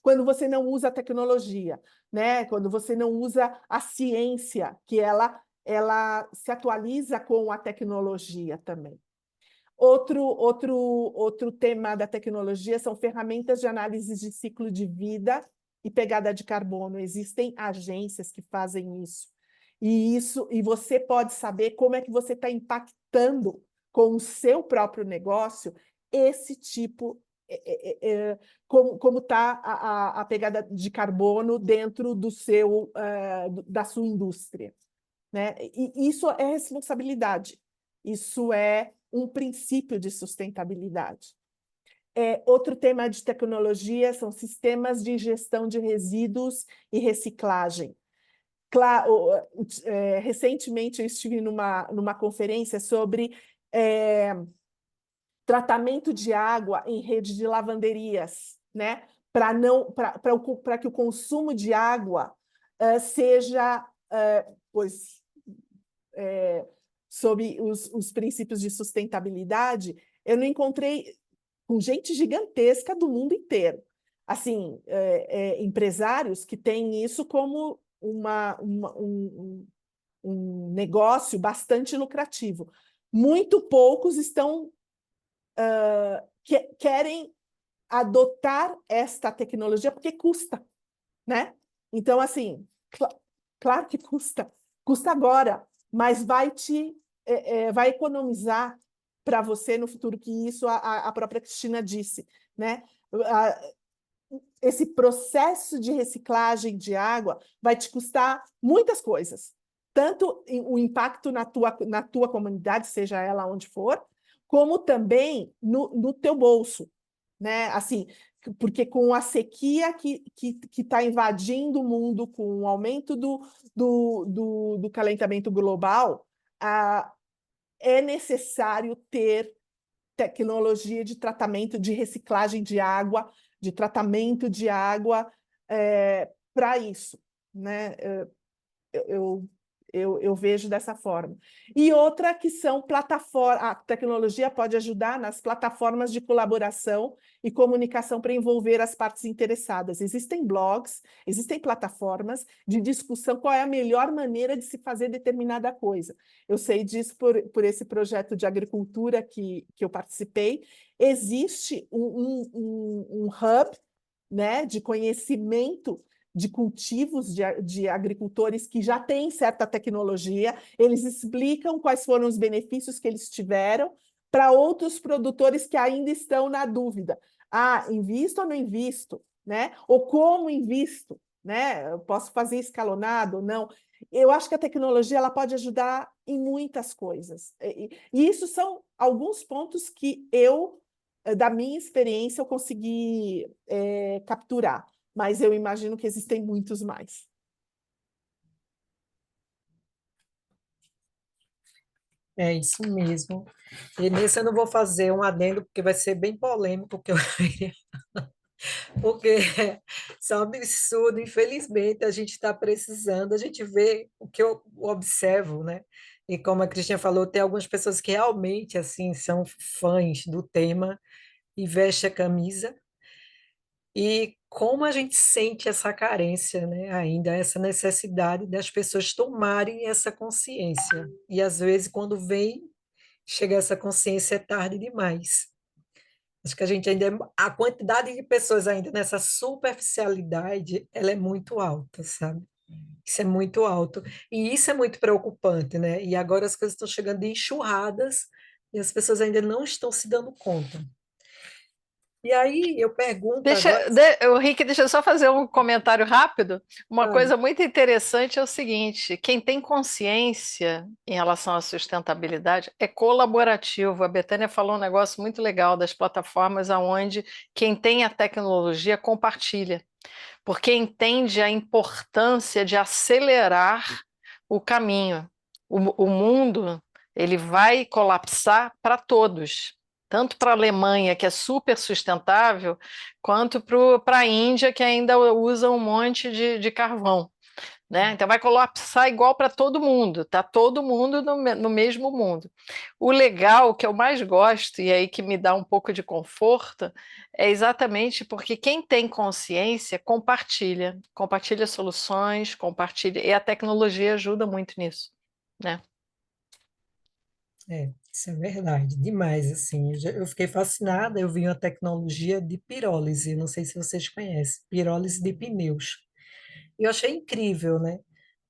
quando você não usa a tecnologia, né? Quando você não usa a ciência, que ela se atualiza com a tecnologia também. Outro tema da tecnologia são ferramentas de análise de ciclo de vida e pegada de carbono. Existem agências que fazem isso. E você pode saber como é que você está impactando com o seu próprio negócio esse tipo, como está a pegada de carbono dentro da sua indústria, né? E isso é responsabilidade. Isso é um princípio de sustentabilidade. Outro tema de tecnologia são sistemas de gestão de resíduos e reciclagem. Recentemente eu estive numa conferência sobre tratamento de água em rede de lavanderias, né? Para que o consumo de água seja sob os princípios de sustentabilidade. Eu não encontrei com gente gigantesca do mundo inteiro. Assim, empresários que têm isso como um negócio bastante lucrativo. Muito poucos querem adotar esta tecnologia porque custa, né? Então, assim, claro que custa agora, mas vai economizar para você no futuro, que isso a própria Cristina disse, né? Esse processo de reciclagem de água vai te custar muitas coisas, tanto o impacto na tua comunidade, seja ela onde for, como também no teu bolso, né? Assim, porque com a sequia que está invadindo o mundo, com o aumento do calentamento global, é necessário ter tecnologia de tratamento, de reciclagem de água, de tratamento de água para isso, né? Eu vejo dessa forma. E outra que são plataformas, a tecnologia pode ajudar nas plataformas de colaboração e comunicação para envolver as partes interessadas. Existem blogs, existem plataformas de discussão qual é a melhor maneira de se fazer determinada coisa. Eu sei disso por esse projeto de agricultura que eu participei. Existe um hub, né, de conhecimento de cultivos de agricultores que já têm certa tecnologia, eles explicam quais foram os benefícios que eles tiveram para outros produtores que ainda estão na dúvida. Invisto ou não invisto? Né? Ou como invisto? Né? Eu posso fazer escalonado ou não? Eu acho que a tecnologia ela pode ajudar em muitas coisas. E isso são alguns pontos que da minha experiência, eu consegui capturar. Mas eu imagino que existem muitos mais. É isso mesmo. E nesse eu não vou fazer um adendo, porque vai ser bem polêmico, porque isso é um absurdo. Infelizmente, a gente está precisando, a gente vê o que eu observo, né? E como a Cristina falou, tem algumas pessoas que realmente assim são fãs do tema e vestem a camisa. E como a gente sente essa carência, né, ainda, essa necessidade das pessoas tomarem essa consciência. E às vezes, quando vem, chega essa consciência é tarde demais. Acho que a gente ainda, a quantidade de pessoas ainda nessa superficialidade, ela é muito alta, sabe? Isso é muito alto. E isso é muito preocupante, né? E agora as coisas estão chegando de enxurradas e as pessoas ainda não estão se dando conta. E aí eu pergunto agora. Rick, deixa eu só fazer um comentário rápido. Uma Claro. coisa muito interessante é o seguinte: quem tem consciência em relação à sustentabilidade é colaborativo. A Bethânia falou um negócio muito legal das plataformas onde quem tem a tecnologia compartilha, porque entende a importância de acelerar o caminho. O mundo ele vai colapsar para todos, tanto para a Alemanha, que é super sustentável, quanto para a Índia, que ainda usa um monte de carvão. Né? Então vai colapsar igual para todo mundo, está todo mundo no mesmo mundo. O legal, que eu mais gosto, e aí que me dá um pouco de conforto, é exatamente porque quem tem consciência compartilha, compartilha soluções, compartilha, e a tecnologia ajuda muito nisso. Né? Isso é verdade, demais, assim. Eu fiquei fascinada, eu vi uma tecnologia de pirólise, não sei se vocês conhecem, pirólise de pneus. E eu achei incrível, né?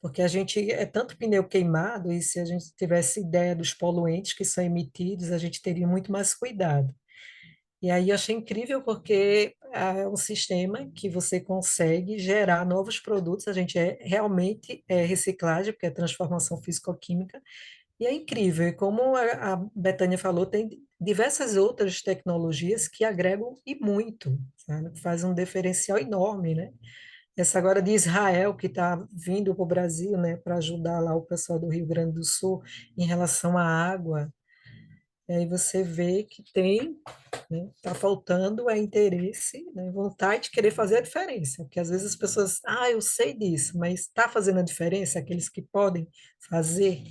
Porque a gente é tanto pneu queimado, e se a gente tivesse ideia dos poluentes que são emitidos, a gente teria muito mais cuidado. E aí eu achei incrível porque é um sistema que você consegue gerar novos produtos, a gente realmente é reciclagem, porque é transformação físico-química, e é incrível, e como a Bethânia falou, tem diversas outras tecnologias que agregam e muito, sabe? Faz um diferencial enorme, né? Essa agora de Israel, que está vindo para o Brasil, né, para ajudar lá o pessoal do Rio Grande do Sul em relação à água. E aí você vê que tem, né, tá faltando é interesse, né, vontade de querer fazer a diferença, porque às vezes as pessoas, eu sei disso, mas está fazendo a diferença aqueles que podem fazer?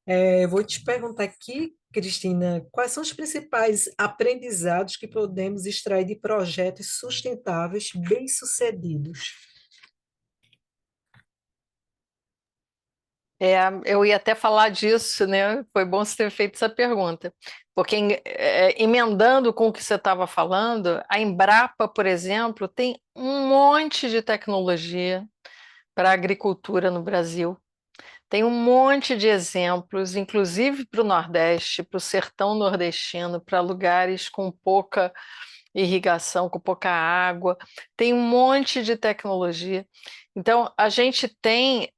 Eu vou te perguntar aqui, Cristina, quais são os principais aprendizados que podemos extrair de projetos sustentáveis bem-sucedidos? Eu ia até falar disso, né? Foi bom você ter feito essa pergunta, porque emendando com o que você estava falando, a Embrapa, por exemplo, tem um monte de tecnologia para a agricultura no Brasil. Tem um monte de exemplos, inclusive para o Nordeste, para o sertão nordestino, para lugares com pouca irrigação, com pouca água. Tem um monte de tecnologia. Então, a gente tem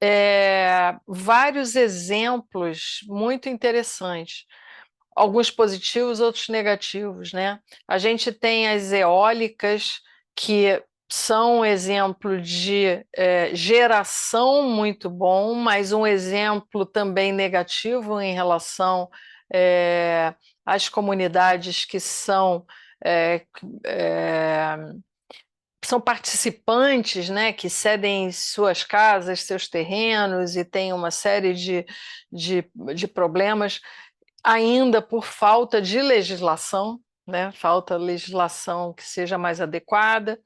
vários exemplos muito interessantes, alguns positivos, outros negativos, né? A gente tem as eólicas, que são um exemplo de geração muito bom, mas um exemplo também negativo em relação às comunidades que é, é, são participantes, né, que cedem suas casas, seus terrenos e tem uma série de problemas, ainda por falta de legislação, né, falta legislação que seja mais adequada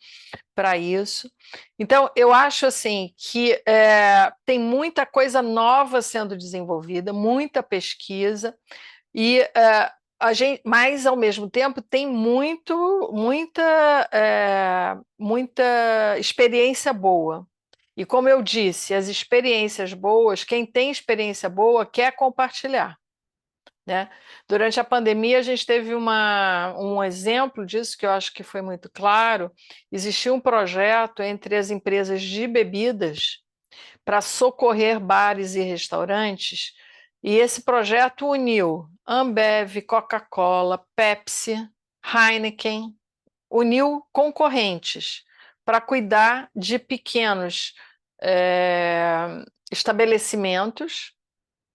para isso. Então, eu acho assim que tem muita coisa nova sendo desenvolvida, muita pesquisa, e mas, ao mesmo tempo, tem muita experiência boa. E, como eu disse, as experiências boas, quem tem experiência boa quer compartilhar. Né? Durante a pandemia, a gente teve um exemplo disso que eu acho que foi muito claro. Existiu um projeto entre as empresas de bebidas para socorrer bares e restaurantes, e esse projeto uniu Ambev, Coca-Cola, Pepsi, Heineken, uniu concorrentes para cuidar de pequenos estabelecimentos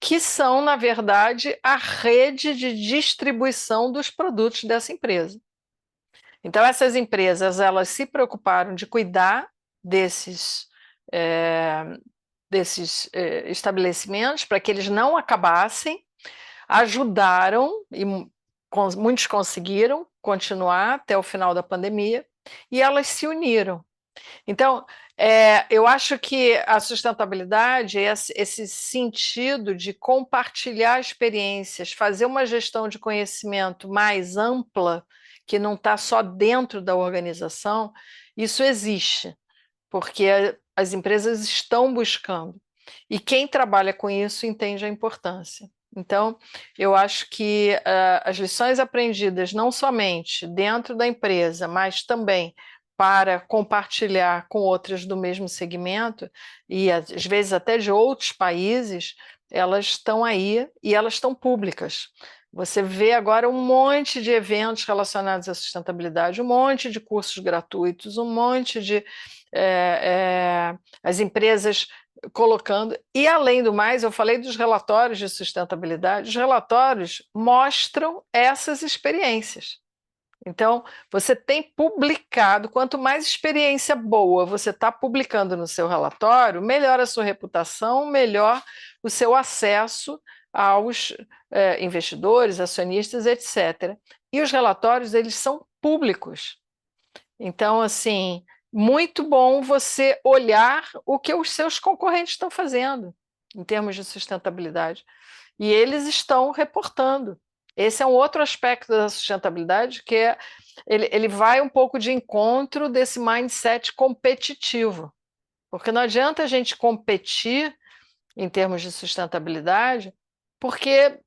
que são, na verdade, a rede de distribuição dos produtos dessa empresa. Então, essas empresas, elas se preocuparam de cuidar desses estabelecimentos para que eles não acabassem, ajudaram, e muitos conseguiram continuar até o final da pandemia, e elas se uniram. Então, eu acho que a sustentabilidade é esse sentido de compartilhar experiências, fazer uma gestão de conhecimento mais ampla, que não está só dentro da organização, isso existe, porque as empresas estão buscando. E quem trabalha com isso entende a importância. Então, eu acho que as lições aprendidas, não somente dentro da empresa, mas também para compartilhar com outras do mesmo segmento, e às vezes até de outros países, elas estão aí e elas estão públicas. Você vê agora um monte de eventos relacionados à sustentabilidade, um monte de cursos gratuitos, um monte de as empresas colocando, e além do mais, eu falei dos relatórios de sustentabilidade, os relatórios mostram essas experiências. Então, você tem publicado, quanto mais experiência boa você está publicando no seu relatório, melhor a sua reputação, melhor o seu acesso aos investidores, acionistas, etc. E os relatórios, eles são públicos. Então, assim, muito bom você olhar o que os seus concorrentes estão fazendo em termos de sustentabilidade. E eles estão reportando. Esse é um outro aspecto da sustentabilidade, que ele vai um pouco de encontro desse mindset competitivo. Porque não adianta a gente competir em termos de sustentabilidade, porque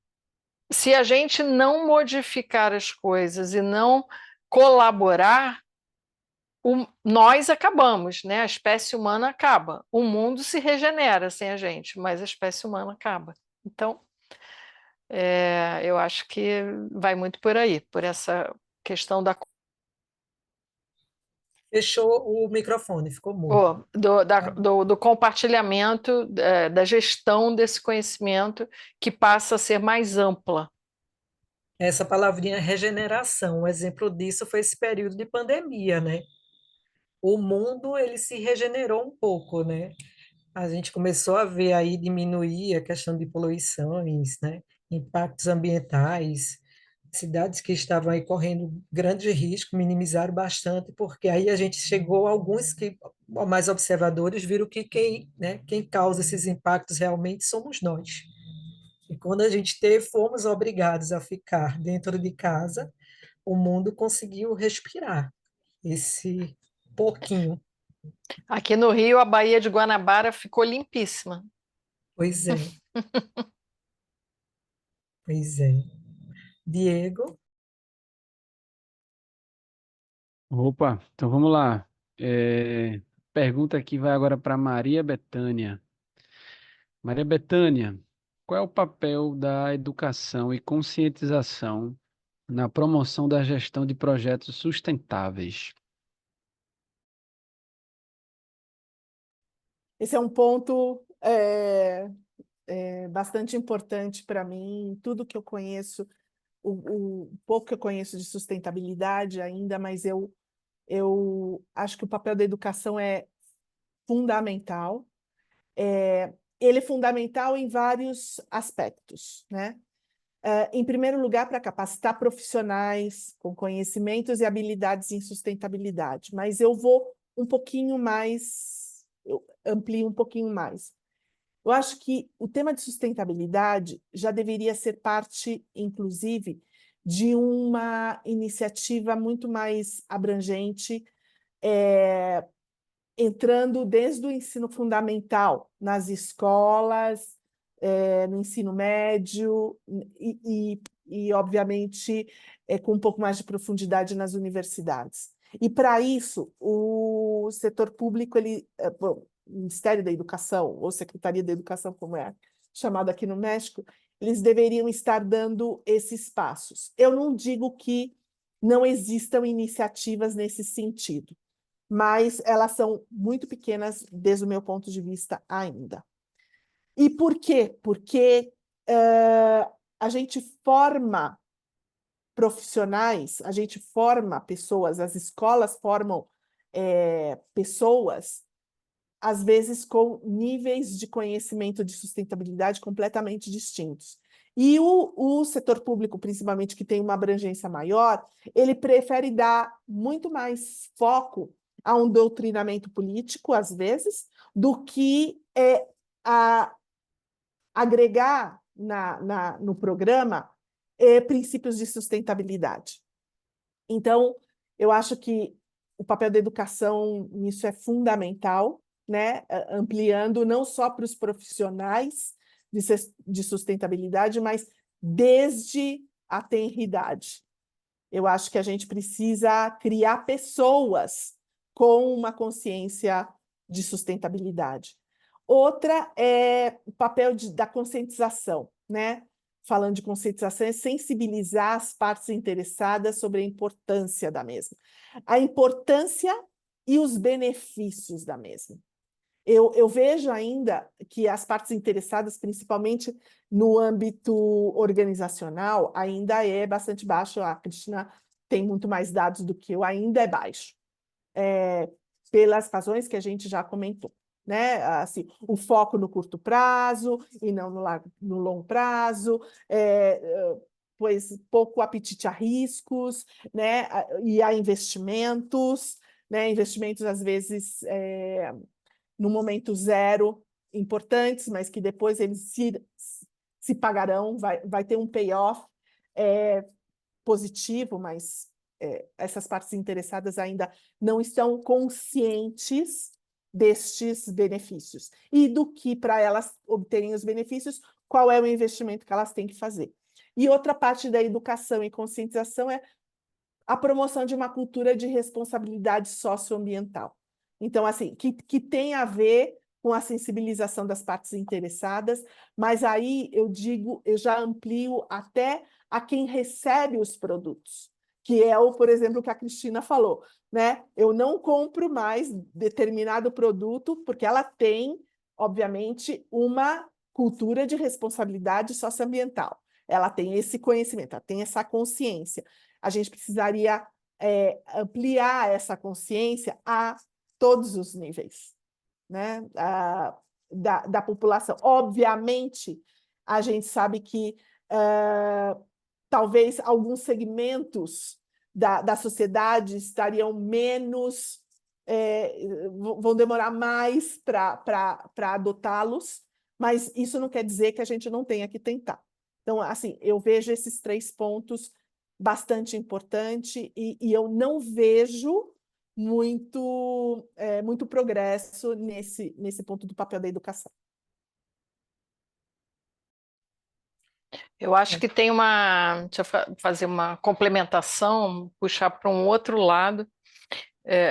se a gente não modificar as coisas e não colaborar, nós acabamos, né? A espécie humana acaba. O mundo se regenera sem a gente, mas a espécie humana acaba. Então, eu acho que vai muito por aí, por essa questão Fechou o microfone, ficou mudo. do compartilhamento, da gestão desse conhecimento que passa a ser mais ampla. Essa palavrinha regeneração, um exemplo disso foi esse período de pandemia, né? O mundo ele se regenerou um pouco, né? A gente começou a ver aí diminuir a questão de poluições, né? Impactos ambientais, cidades que estavam aí correndo grande risco minimizaram bastante, porque aí a gente chegou a alguns que mais observadores viram que quem, né, quem causa esses impactos realmente somos nós. E quando a gente fomos obrigados a ficar dentro de casa, o mundo conseguiu respirar esse pouquinho. Aqui no Rio, a Baía de Guanabara ficou limpíssima. Pois é, pois é. Diego, Opa, então vamos lá. Pergunta aqui vai agora para Maria Bethânia. Maria Bethânia, qual é o papel da educação e conscientização na promoção da gestão de projetos sustentáveis? Esse é um ponto bastante importante para mim. Tudo que eu conheço, o pouco que eu conheço de sustentabilidade ainda, mas eu acho que o papel da educação é fundamental. Ele é fundamental em vários aspectos, né? Em primeiro lugar, para capacitar profissionais com conhecimentos e habilidades em sustentabilidade, mas eu vou um pouquinho mais, eu amplio um pouquinho mais. Eu acho que o tema de sustentabilidade já deveria ser parte, inclusive, de uma iniciativa muito mais abrangente, entrando desde o ensino fundamental, nas escolas, no ensino médio obviamente, com um pouco mais de profundidade nas universidades. E, para isso, o setor público, bom, o Ministério da Educação, ou Secretaria da Educação, como é chamado aqui no México, eles deveriam estar dando esses passos. Eu não digo que não existam iniciativas nesse sentido, mas elas são muito pequenas desde o meu ponto de vista ainda. E por quê? Porque a gente forma profissionais, a gente forma pessoas, as escolas formam pessoas, às vezes com níveis de conhecimento de sustentabilidade completamente distintos. E o setor público, principalmente, que tem uma abrangência maior, ele prefere dar muito mais foco a um doutrinamento político, às vezes, do que agregar no programa princípios de sustentabilidade. Então, eu acho que o papel da educação nisso é fundamental, né? Ampliando não só para os profissionais de sustentabilidade, mas desde a tenridade. Eu acho que a gente precisa criar pessoas com uma consciência de sustentabilidade. Outra é o papel da conscientização, né? Falando de conscientização, é sensibilizar as partes interessadas sobre a importância da mesma. A importância e os benefícios da mesma. Eu vejo ainda que as partes interessadas, principalmente no âmbito organizacional, ainda é bastante baixo. A Cristina tem muito mais dados do que eu, ainda é baixo, pelas razões que a gente já comentou, né? Assim, o foco no curto prazo e não no longo prazo, pois pouco apetite a riscos, né? E a investimentos, né? Investimentos, às vezes, no momento zero, importantes, mas que depois eles se pagarão, vai ter um payoff positivo, mas essas partes interessadas ainda não estão conscientes destes benefícios. E do que, para elas obterem os benefícios, qual é o investimento que elas têm que fazer. E outra parte da educação e conscientização é a promoção de uma cultura de responsabilidade socioambiental. Então, assim, que tem a ver com a sensibilização das partes interessadas, mas aí eu já amplio até a quem recebe os produtos, que é por exemplo, o que a Cristina falou, né? Eu não compro mais determinado produto porque ela tem, obviamente, uma cultura de responsabilidade socioambiental. Ela tem esse conhecimento, ela tem essa consciência. A gente precisaria ampliar essa consciência a todos os níveis, né? Da população. Obviamente, a gente sabe que talvez alguns segmentos da sociedade estariam menos, vão demorar mais para adotá-los, mas isso não quer dizer que a gente não tenha que tentar. Então, assim, eu vejo esses 3 pontos bastante importante e eu não vejo muito progresso nesse ponto do papel da educação. Eu acho que tem deixa eu fazer uma complementação, puxar para um outro lado.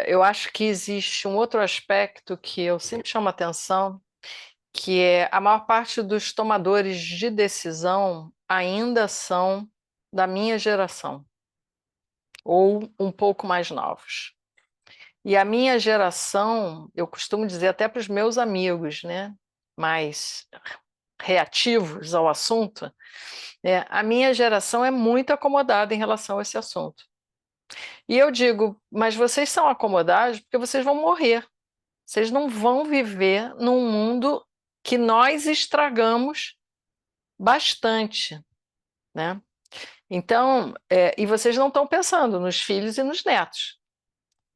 Eu acho que existe um outro aspecto que eu sempre chamo atenção, que é a maior parte dos tomadores de decisão ainda são da minha geração, ou um pouco mais novos. E a minha geração, eu costumo dizer até para os meus amigos, né, mais reativos ao assunto, a minha geração é muito acomodada em relação a esse assunto. E eu digo, mas vocês são acomodados porque vocês vão morrer. Vocês não vão viver num mundo que nós estragamos bastante, né? Então, e vocês não estão pensando nos filhos e nos netos,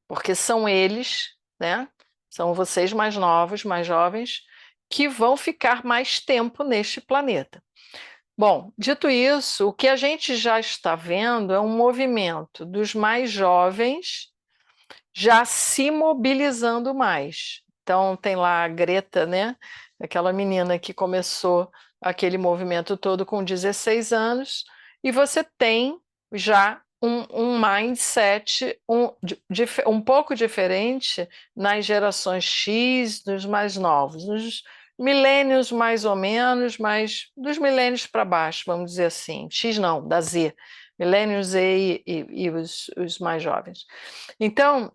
porque são eles, né? São vocês mais novos, mais jovens, que vão ficar mais tempo neste planeta. Bom, dito isso, o que a gente já está vendo é um movimento dos mais jovens já se mobilizando mais. Então, tem lá a Greta, né? Aquela menina que começou aquele movimento todo com 16 anos, e você tem já um mindset um pouco diferente nas gerações X, dos mais novos, nos milênios mais ou menos, mas dos milênios para baixo, vamos dizer assim. X não, da Z. Milênios Z e os mais jovens. Então,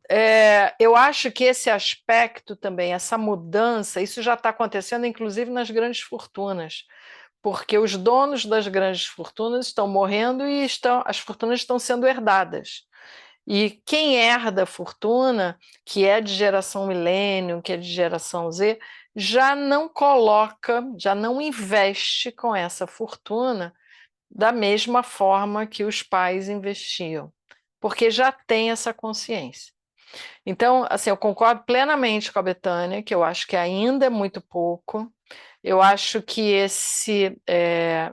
eu acho que esse aspecto também, essa mudança, isso já está acontecendo, inclusive, nas grandes fortunas, porque os donos das grandes fortunas estão morrendo e as fortunas estão sendo herdadas. E quem herda a fortuna, que é de geração milênio, que é de geração Z, já não coloca, já não investe com essa fortuna da mesma forma que os pais investiam, porque já tem essa consciência. Então, assim, eu concordo plenamente com a Bethânia, que eu acho que ainda é muito pouco. Eu acho que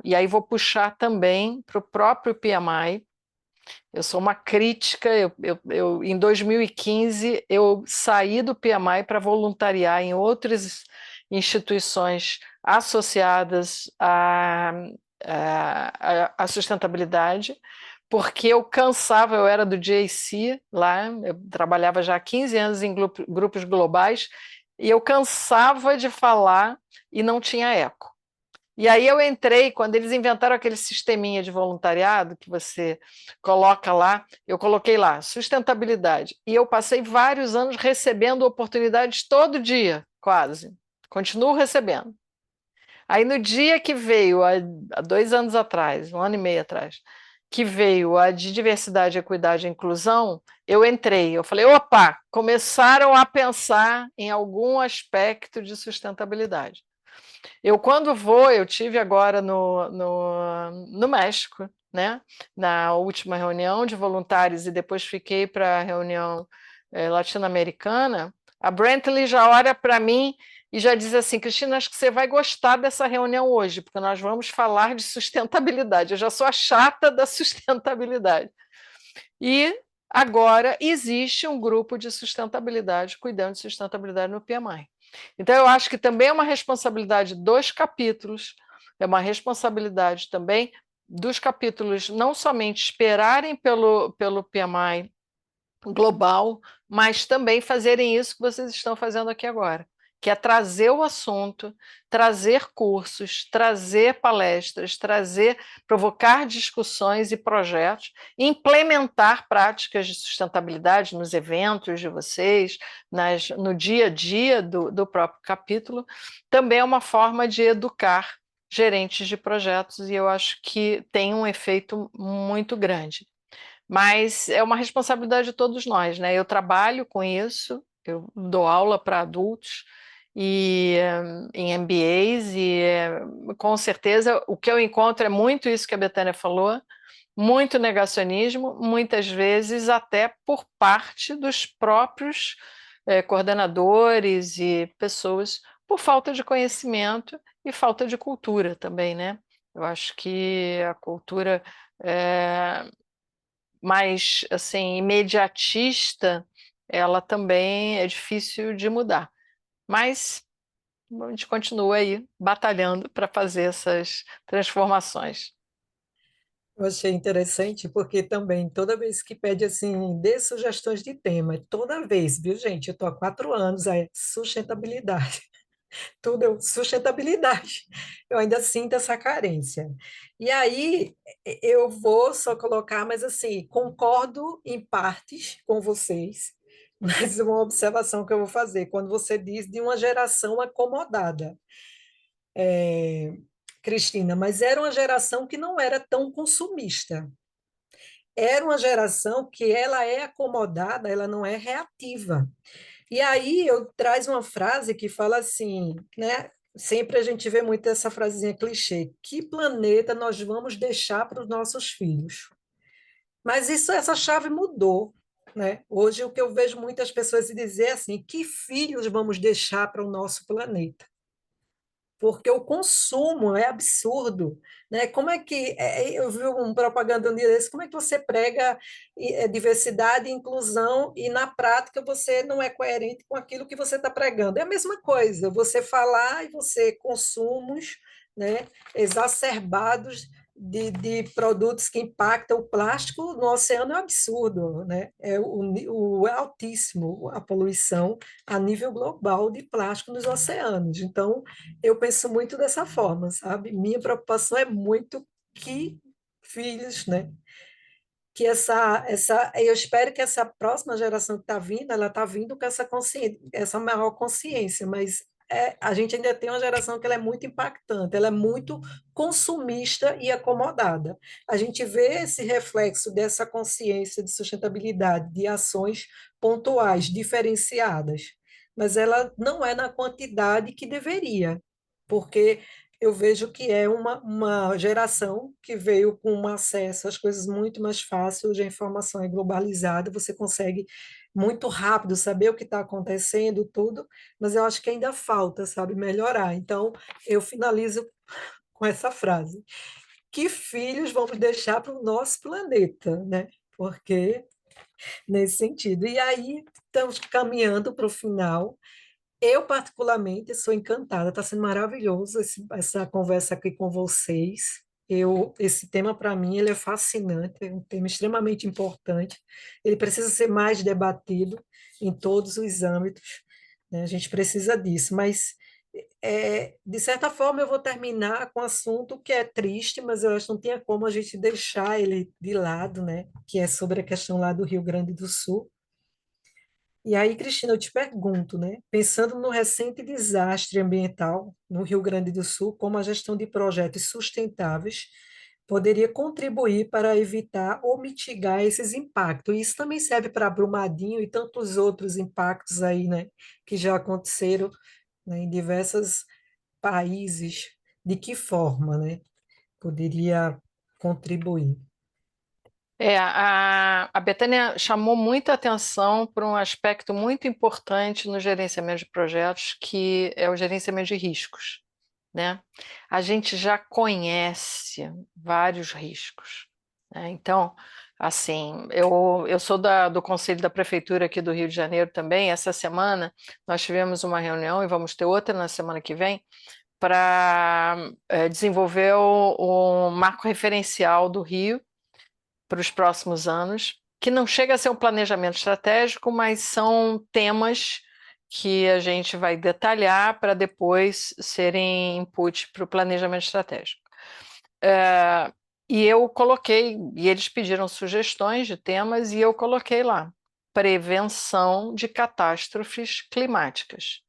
e aí vou puxar também para o próprio PMI, Eu sou uma crítica. Em 2015, eu saí do PMI para voluntariar em outras instituições associadas à sustentabilidade, porque eu cansava. Eu era do JC lá, eu trabalhava já há 15 anos em grupos globais, e eu cansava de falar e não tinha eco. E aí eu entrei, quando eles inventaram aquele sisteminha de voluntariado que você coloca lá, eu coloquei lá, sustentabilidade. E eu passei vários anos recebendo oportunidades todo dia, quase. Continuo recebendo. Aí no dia que veio, há 2 anos atrás, 1 ano e meio atrás, que veio a de diversidade, equidade e inclusão, eu entrei, eu falei, opa, começaram a pensar em algum aspecto de sustentabilidade. Eu tive agora no México, né? Na última reunião de voluntários, e depois fiquei para a reunião latino-americana. A Brantley já olha para mim e já diz assim: Cristina, acho que você vai gostar dessa reunião hoje, porque nós vamos falar de sustentabilidade. Eu já sou a chata da sustentabilidade. E agora existe um grupo de sustentabilidade, cuidando de sustentabilidade no PMI. Então, eu acho que também é uma responsabilidade dos capítulos, é uma responsabilidade também dos capítulos não somente esperarem pelo PMI global, mas também fazerem isso que vocês estão fazendo aqui agora, que é trazer o assunto, trazer cursos, trazer palestras, provocar discussões e projetos, implementar práticas de sustentabilidade nos eventos de vocês, no dia a dia do próprio capítulo, também é uma forma de educar gerentes de projetos, e eu acho que tem um efeito muito grande. Mas é uma responsabilidade de todos nós, né? Eu trabalho com isso, eu dou aula para adultos e em MBAs, e com certeza o que eu encontro é muito isso que a Betânia falou, muito negacionismo, muitas vezes até por parte dos próprios coordenadores e pessoas, por falta de conhecimento e falta de cultura também, né? Eu acho que a cultura mais assim imediatista, ela também é difícil de mudar. Mas a gente continua aí batalhando para fazer essas transformações. Eu achei interessante porque também toda vez que pede assim, dê sugestões de tema, toda vez, viu, gente? Eu estou há 4 anos, é sustentabilidade. Tudo é sustentabilidade. Eu ainda sinto essa carência. E aí eu vou só colocar, mas assim, concordo em partes com vocês, mas uma observação que eu vou fazer, quando você diz de uma geração acomodada, Cristina, mas era uma geração que não era tão consumista. Era uma geração que ela é acomodada, ela não é reativa. E aí eu traz uma frase que fala assim, né? Sempre a gente vê muito essa frasezinha clichê: que planeta nós vamos deixar para os nossos filhos? Mas isso, essa chave mudou, né? Hoje o que eu vejo muitas pessoas se dizer é assim: que filhos vamos deixar para o nosso planeta? Porque o consumo é absurdo, né? Como é que eu vi um propaganda um dia desse, como é que você prega diversidade e inclusão e na prática você não é coerente com aquilo que você está pregando? É a mesma coisa, você falar e você consumos, né, exacerbados de produtos que impactam o plástico no oceano é um absurdo, né? É altíssimo a poluição a nível global de plástico nos oceanos. Então, eu penso muito dessa forma, sabe? Minha preocupação é muito que filhos, né? Que eu espero que essa próxima geração que está vindo, ela está vindo com essa consciência, essa maior consciência, mas a gente ainda tem uma geração que ela é muito impactante, ela é muito consumista e acomodada. A gente vê esse reflexo dessa consciência de sustentabilidade, de ações pontuais, diferenciadas, mas ela não é na quantidade que deveria, porque eu vejo que é uma geração que veio com um acesso às coisas muito mais fácil, hoje a informação é globalizada, você consegue muito rápido saber o que está acontecendo, tudo, mas eu acho que ainda falta, sabe, melhorar. Então, eu finalizo com essa frase: que filhos vamos deixar para o nosso planeta, né? porque nesse sentido. E aí, estamos caminhando para o final. Eu, particularmente, sou encantada, está sendo maravilhoso essa conversa aqui com vocês. Esse tema, para mim, ele é fascinante, é um tema extremamente importante. Ele precisa ser mais debatido em todos os âmbitos, né? A gente precisa disso, mas, de certa forma, eu vou terminar com um assunto que é triste, mas eu acho que não tinha como a gente deixar ele de lado, né? Que é sobre a questão lá do Rio Grande do Sul. E aí, Cristina, eu te pergunto, né? Pensando no recente desastre ambiental no Rio Grande do Sul, como a gestão de projetos sustentáveis poderia contribuir para evitar ou mitigar esses impactos. E isso também serve para Brumadinho e tantos outros impactos aí, né? Que já aconteceram, né, em diversos países. De que forma, né? Poderia contribuir? A Bethânia chamou muita atenção para um aspecto muito importante no gerenciamento de projetos, que é o gerenciamento de riscos, né? A gente já conhece vários riscos, né? Então, assim, eu sou do Conselho da Prefeitura aqui do Rio de Janeiro também. Essa semana nós tivemos uma reunião e vamos ter outra na semana que vem para desenvolver o marco referencial do Rio para os próximos anos, que não chega a ser um planejamento estratégico, mas são temas que a gente vai detalhar para depois serem input para o planejamento estratégico. E eu coloquei, e eles pediram sugestões de temas, e eu coloquei lá: prevenção de catástrofes climáticas.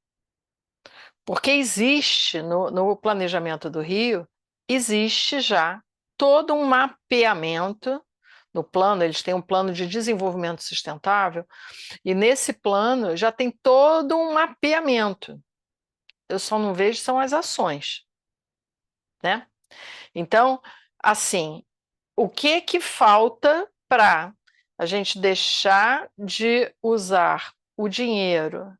Porque existe no planejamento do Rio, existe já todo um mapeamento. No plano, eles têm um plano de desenvolvimento sustentável, e nesse plano já tem todo um mapeamento. Eu só não vejo são as ações, né? Então, assim, o que falta para a gente deixar de usar o dinheiro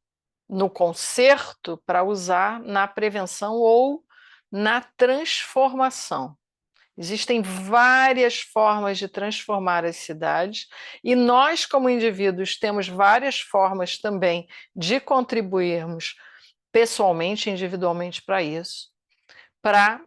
no conserto para usar na prevenção ou na transformação? Existem várias formas de transformar as cidades, e nós, como indivíduos, temos várias formas também de contribuirmos pessoalmente, individualmente para isso, para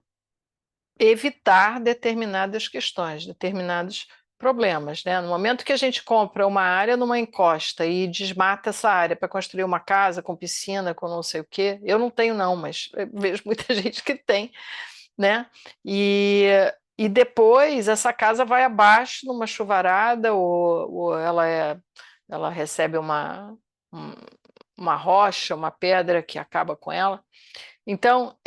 evitar determinadas questões, determinados problemas, né? No momento que a gente compra uma área numa encosta e desmata essa área para construir uma casa com piscina, com não sei o quê, eu não tenho não, mas vejo muita gente que tem, né? E depois essa casa vai abaixo numa chuvarada, ou ela recebe uma rocha, uma pedra que acaba com ela. Então,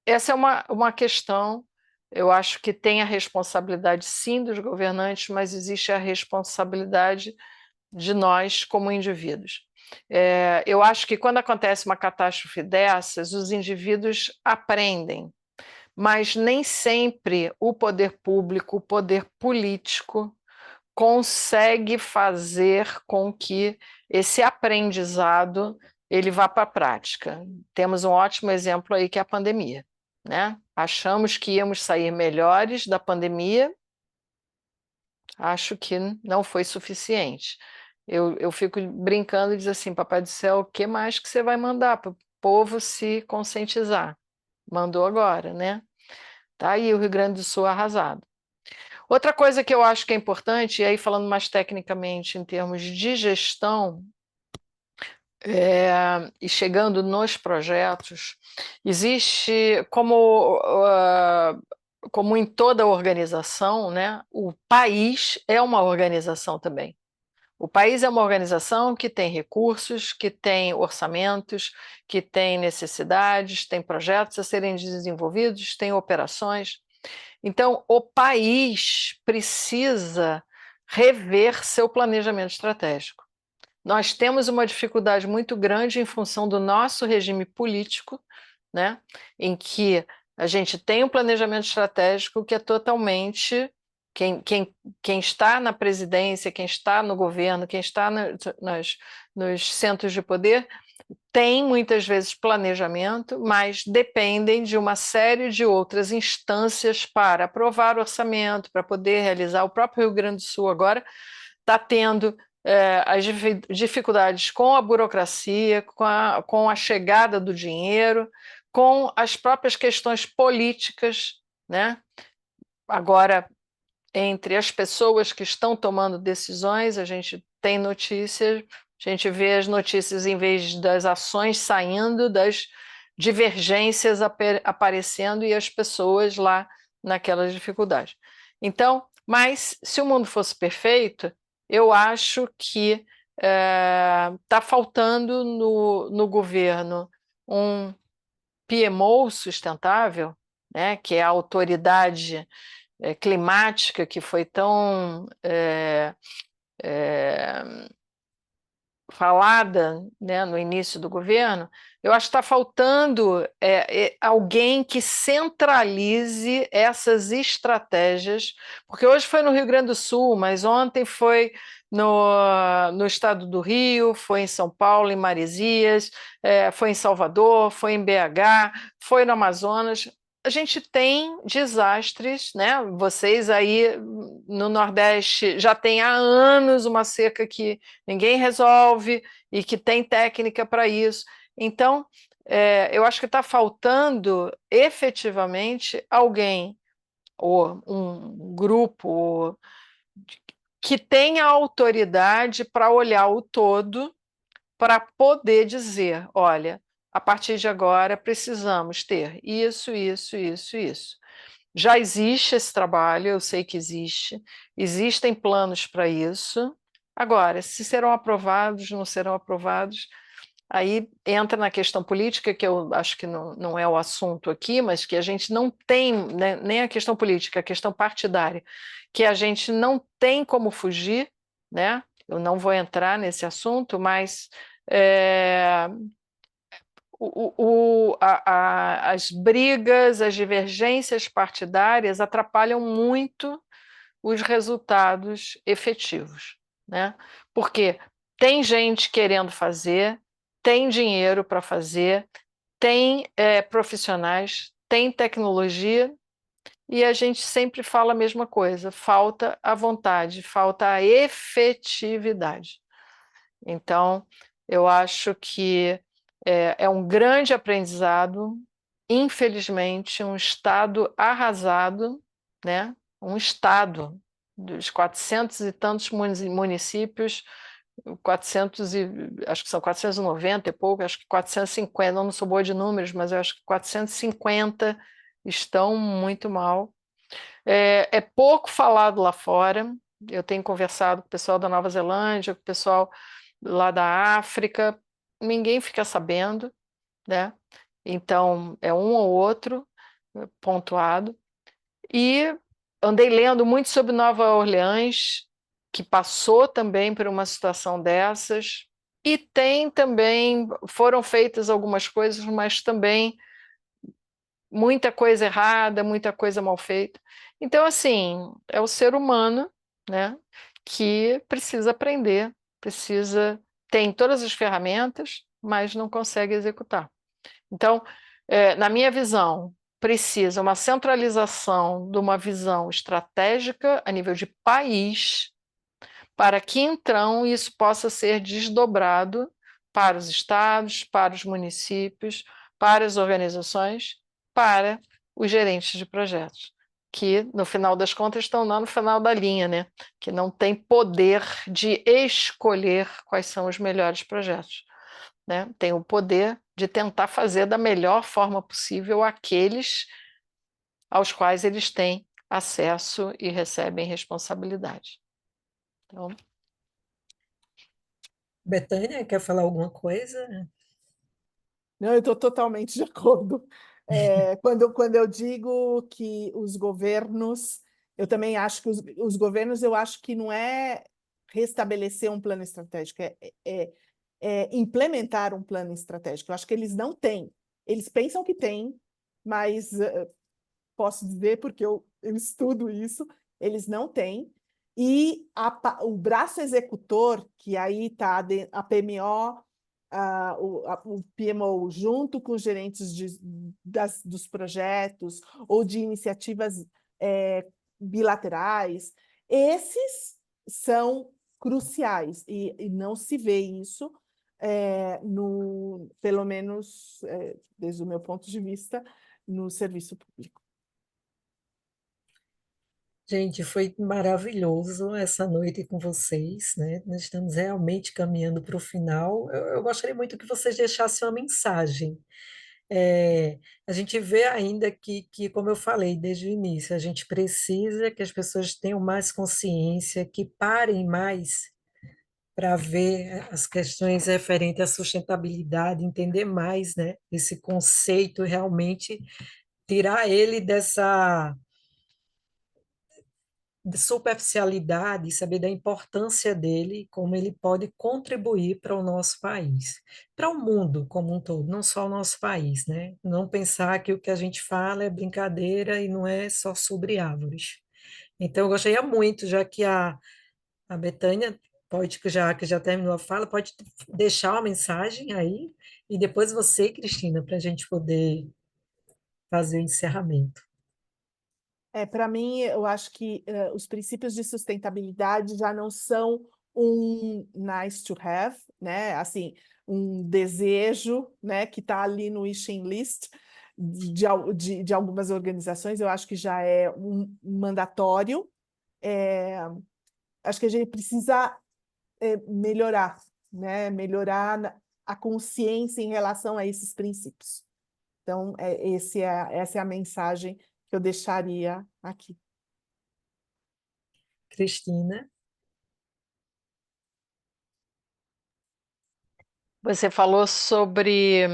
essa é uma questão. Eu acho que tem a responsabilidade, sim, dos governantes, mas existe a responsabilidade de nós como indivíduos. Eu acho que quando acontece uma catástrofe dessas, os indivíduos aprendem, mas nem sempre o poder público, o poder político, consegue fazer com que esse aprendizado ele vá para a prática. Temos um ótimo exemplo aí, que é a pandemia, né? Achamos que íamos sair melhores da pandemia, acho que não foi suficiente. Eu fico brincando e diz assim: Papai do Céu, o que mais que você vai mandar para o povo se conscientizar? Mandou agora, né? Tá aí o Rio Grande do Sul arrasado. Outra coisa que eu acho que é importante, e aí falando mais tecnicamente em termos de gestão, e chegando nos projetos, existe, como em toda organização, né, o país é uma organização também. O país é uma organização que tem recursos, que tem orçamentos, que tem necessidades, tem projetos a serem desenvolvidos, tem operações. Então, o país precisa rever seu planejamento estratégico. Nós temos uma dificuldade muito grande em função do nosso regime político, né, em que a gente tem um planejamento estratégico que é totalmente... Quem está na presidência, quem está no governo, quem está nos centros de poder, têm muitas vezes planejamento, mas dependem de uma série de outras instâncias para aprovar o orçamento, para poder realizar. O próprio Rio Grande do Sul agora está tendo as dificuldades com a burocracia, com a chegada do dinheiro, com as próprias questões políticas, né? Agora, entre as pessoas que estão tomando decisões, a gente tem notícias, a gente vê as notícias em vez das ações saindo, das divergências aparecendo e as pessoas lá naquelas dificuldades. Então, mas se o mundo fosse perfeito, eu acho que está faltando no governo um PMO sustentável, né, que é a autoridade climática que foi tão falada, né, no início do governo. Eu acho que está faltando alguém que centralize essas estratégias, porque hoje foi no Rio Grande do Sul, mas ontem foi no estado do Rio, foi em São Paulo, em Maresias, foi em Salvador, foi em BH, foi no Amazonas. A gente tem desastres, né? Vocês aí no Nordeste já têm há anos uma seca que ninguém resolve e que tem técnica para isso. Então, eu acho que está faltando efetivamente alguém, ou um grupo, que tenha autoridade para olhar o todo, para poder dizer, olha, a partir de agora precisamos ter isso, isso, isso, isso. Já existe esse trabalho, eu sei que existe, existem planos para isso. Agora, se serão aprovados, não serão aprovados, aí entra na questão política, que eu acho que não é o assunto aqui, mas que a gente não tem, né, nem a questão política, a questão partidária, que a gente não tem como fugir, né? Eu não vou entrar nesse assunto, mas as brigas, as divergências partidárias atrapalham muito os resultados efetivos, né? Porque tem gente querendo fazer, tem dinheiro para fazer, tem profissionais, tem tecnologia, e a gente sempre fala a mesma coisa: falta a vontade, falta a efetividade. Então, eu acho que é um grande aprendizado, infelizmente, um Estado arrasado, né? Um Estado dos 400 e tantos municípios, 400 acho que são 490 e pouco, acho que 450, não sou boa de números, mas eu acho que 450 estão muito mal. É pouco falado lá fora. Eu tenho conversado com o pessoal da Nova Zelândia, com o pessoal lá da África, ninguém fica sabendo, né? Então, é um ou outro pontuado. E andei lendo muito sobre Nova Orleans, que passou também por uma situação dessas, e tem também, foram feitas algumas coisas, mas também muita coisa errada, muita coisa mal feita. Então, assim, é o ser humano, né, que precisa aprender, tem todas as ferramentas, mas não consegue executar. Então, na minha visão, precisa uma centralização de uma visão estratégica a nível de país, para que então isso possa ser desdobrado para os estados, para os municípios, para as organizações, para os gerentes de projetos, que no final das contas estão lá no final da linha, né? Que não tem poder de escolher quais são os melhores projetos, né? Tem o poder de tentar fazer da melhor forma possível aqueles aos quais eles têm acesso e recebem responsabilidade. Então, Betânia, quer falar alguma coisa? Não, eu estou totalmente de acordo. Quando eu digo que os governos, eu também acho que os governos, eu acho que não é restabelecer um plano estratégico, é implementar um plano estratégico. Eu acho que eles não têm. Eles pensam que têm, mas posso dizer, porque eu estudo isso, eles não têm. E o braço executor, que aí está a PMO, o PMO, junto com os gerentes dos projetos ou de iniciativas bilaterais, esses são cruciais, e não se vê isso, pelo menos, desde o meu ponto de vista, no serviço público. Gente, foi maravilhoso essa noite com vocês, né? Nós estamos realmente caminhando para o final. Eu gostaria muito que vocês deixassem uma mensagem. A gente vê ainda que, como eu falei desde o início, a gente precisa que as pessoas tenham mais consciência, que parem mais para ver as questões referentes à sustentabilidade, entender mais, né, esse conceito, realmente tirar ele dessa de superficialidade, saber da importância dele, como ele pode contribuir para o nosso país, para o mundo como um todo, não só o nosso país, né? Não pensar que o que a gente fala é brincadeira e não é só sobre árvores. Então, eu gostaria muito, já que a Bethânia pode, que já terminou a fala, pode deixar uma mensagem aí, e depois você, Cristina, para a gente poder fazer o encerramento. Para mim, eu acho que os princípios de sustentabilidde já não são um nice to have, né? Assim, um desejo, né, que está ali no wishing list de algumas organizações. Eu acho que já é um mandatório. Acho que a gente precisa melhorar, né? Melhorar a consciência em relação a esses princípios. Então, essa é a mensagem que eu deixaria aqui. Cristina? Você falou sobre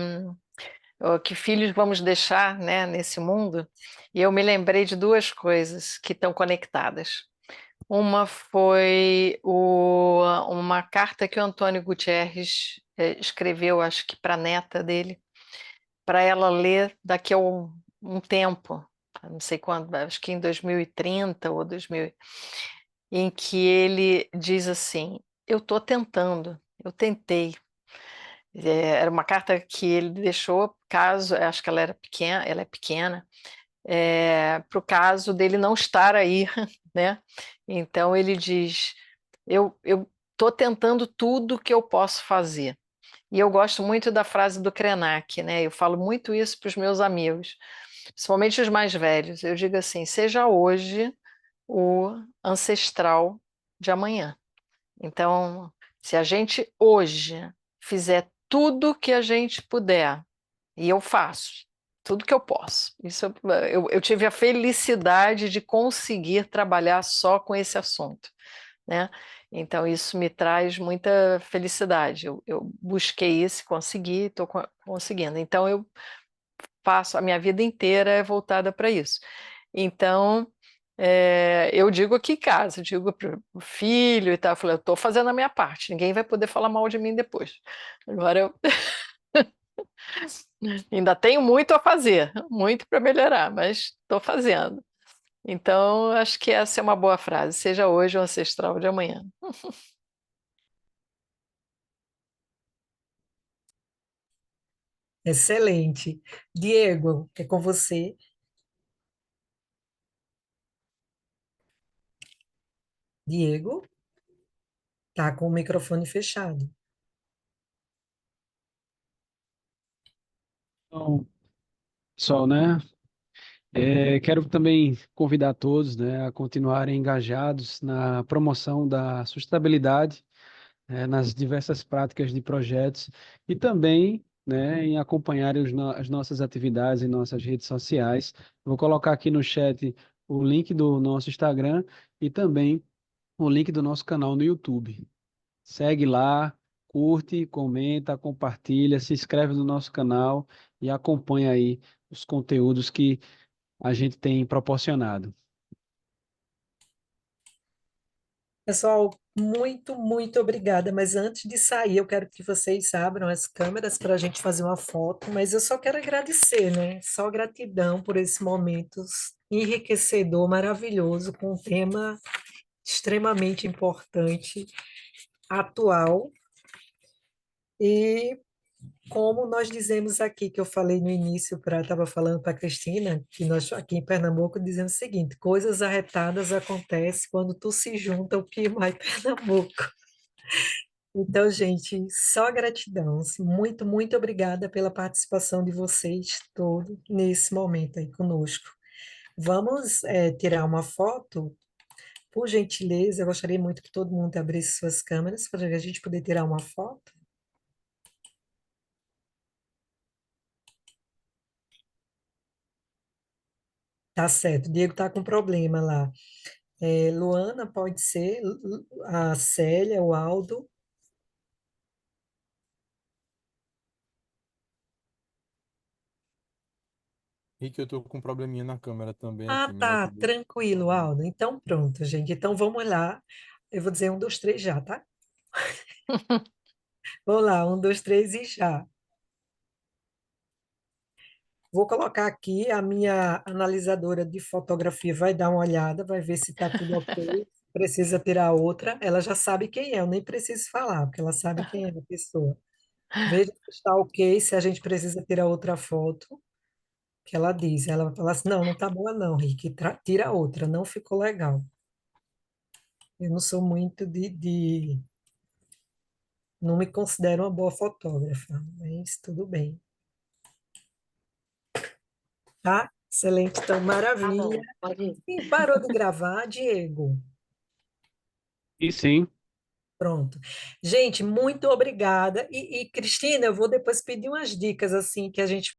que filhos vamos deixar, né, nesse mundo, e eu me lembrei de duas coisas que estão conectadas. Uma foi uma carta que o Antônio Gutierrez escreveu, acho que para a neta dele, para ela ler daqui a um tempo, não sei quando, acho que em 2030 ou 2000, em que ele diz assim: eu estou tentando, eu tentei. Era uma carta que ele deixou, caso, acho que ela é pequena, para o caso dele não estar aí, né? Então ele diz: eu estou tentando tudo que eu posso fazer. E eu gosto muito da frase do Krenak, né? Eu falo muito isso para os meus amigos, principalmente os mais velhos. Eu digo assim: seja hoje o ancestral de amanhã. Então, se a gente hoje fizer tudo que a gente puder, e eu faço tudo que eu posso. Isso eu tive a felicidade de conseguir trabalhar só com esse assunto, né? Então, isso me traz muita felicidade. Eu busquei isso, consegui, estou conseguindo. Então, eu passo a minha vida inteira é voltada para isso. Então, eu digo aqui em casa, eu digo para o filho e tal, eu falei, eu estou fazendo a minha parte, ninguém vai poder falar mal de mim depois. Agora eu ainda tenho muito a fazer, muito para melhorar, mas estou fazendo. Então, acho que essa é uma boa frase, seja hoje o ancestral de amanhã. Excelente. Diego, é com você. Diego, tá com o microfone fechado. Então, pessoal, né? Quero também convidar todos, né, a continuarem engajados na promoção da sustentabilidade, nas diversas práticas de projetos e também, né, em acompanharem as nossas atividades em nossas redes sociais. Vou colocar aqui no chat o link do nosso Instagram e também o link do nosso canal no YouTube. Segue lá, curte, comenta, compartilha, se inscreve no nosso canal e acompanha aí os conteúdos que a gente tem proporcionado. Pessoal, muito, muito obrigada. Mas antes de sair, eu quero que vocês abram as câmeras para a gente fazer uma foto. Mas eu só quero agradecer, né? Só gratidão por esse momento enriquecedor, maravilhoso, com um tema extremamente importante, atual. E como nós dizemos aqui, que eu falei no início, estava falando para a Cristina, que nós aqui em Pernambuco dizemos o seguinte: coisas arretadas acontecem quando tu se junta ao PMI Pernambuco. Então, gente, só gratidão. Assim, muito, muito obrigada pela participação de vocês todo nesse momento aí conosco. Vamos, tirar uma foto? Por gentileza, eu gostaria muito que todo mundo abrisse suas câmeras para a gente poder tirar uma foto. Tá certo, o Diego está com problema lá. Luana, pode ser, a Célia, o Aldo. Rick, eu tô com um probleminha na câmera também Ah, aqui, meu tá, notebook. tranquilo, Aldo. Então, pronto, gente. Então, vamos lá. Eu vou dizer 1, 2, 3 já, tá? Vamos lá, 1, 2, 3 e já. Vou colocar aqui, a minha analisadora de fotografia vai dar uma olhada, vai ver se está tudo ok. Precisa tirar outra. Ela já sabe quem é, eu nem preciso falar, porque ela sabe quem é a pessoa. Veja se está ok, se a gente precisa tirar outra foto, que ela diz. Ela vai falar assim, não, não está boa não, Rick, tira outra, não ficou legal. Eu não sou muito não me considero uma boa fotógrafa, mas tudo bem. Tá? Excelente, então, Tá maravilha. bom, pode ir. E parou de gravar, Diego? E sim. Pronto. Gente, muito obrigada. E, Cristina, eu vou depois pedir umas dicas assim que a gente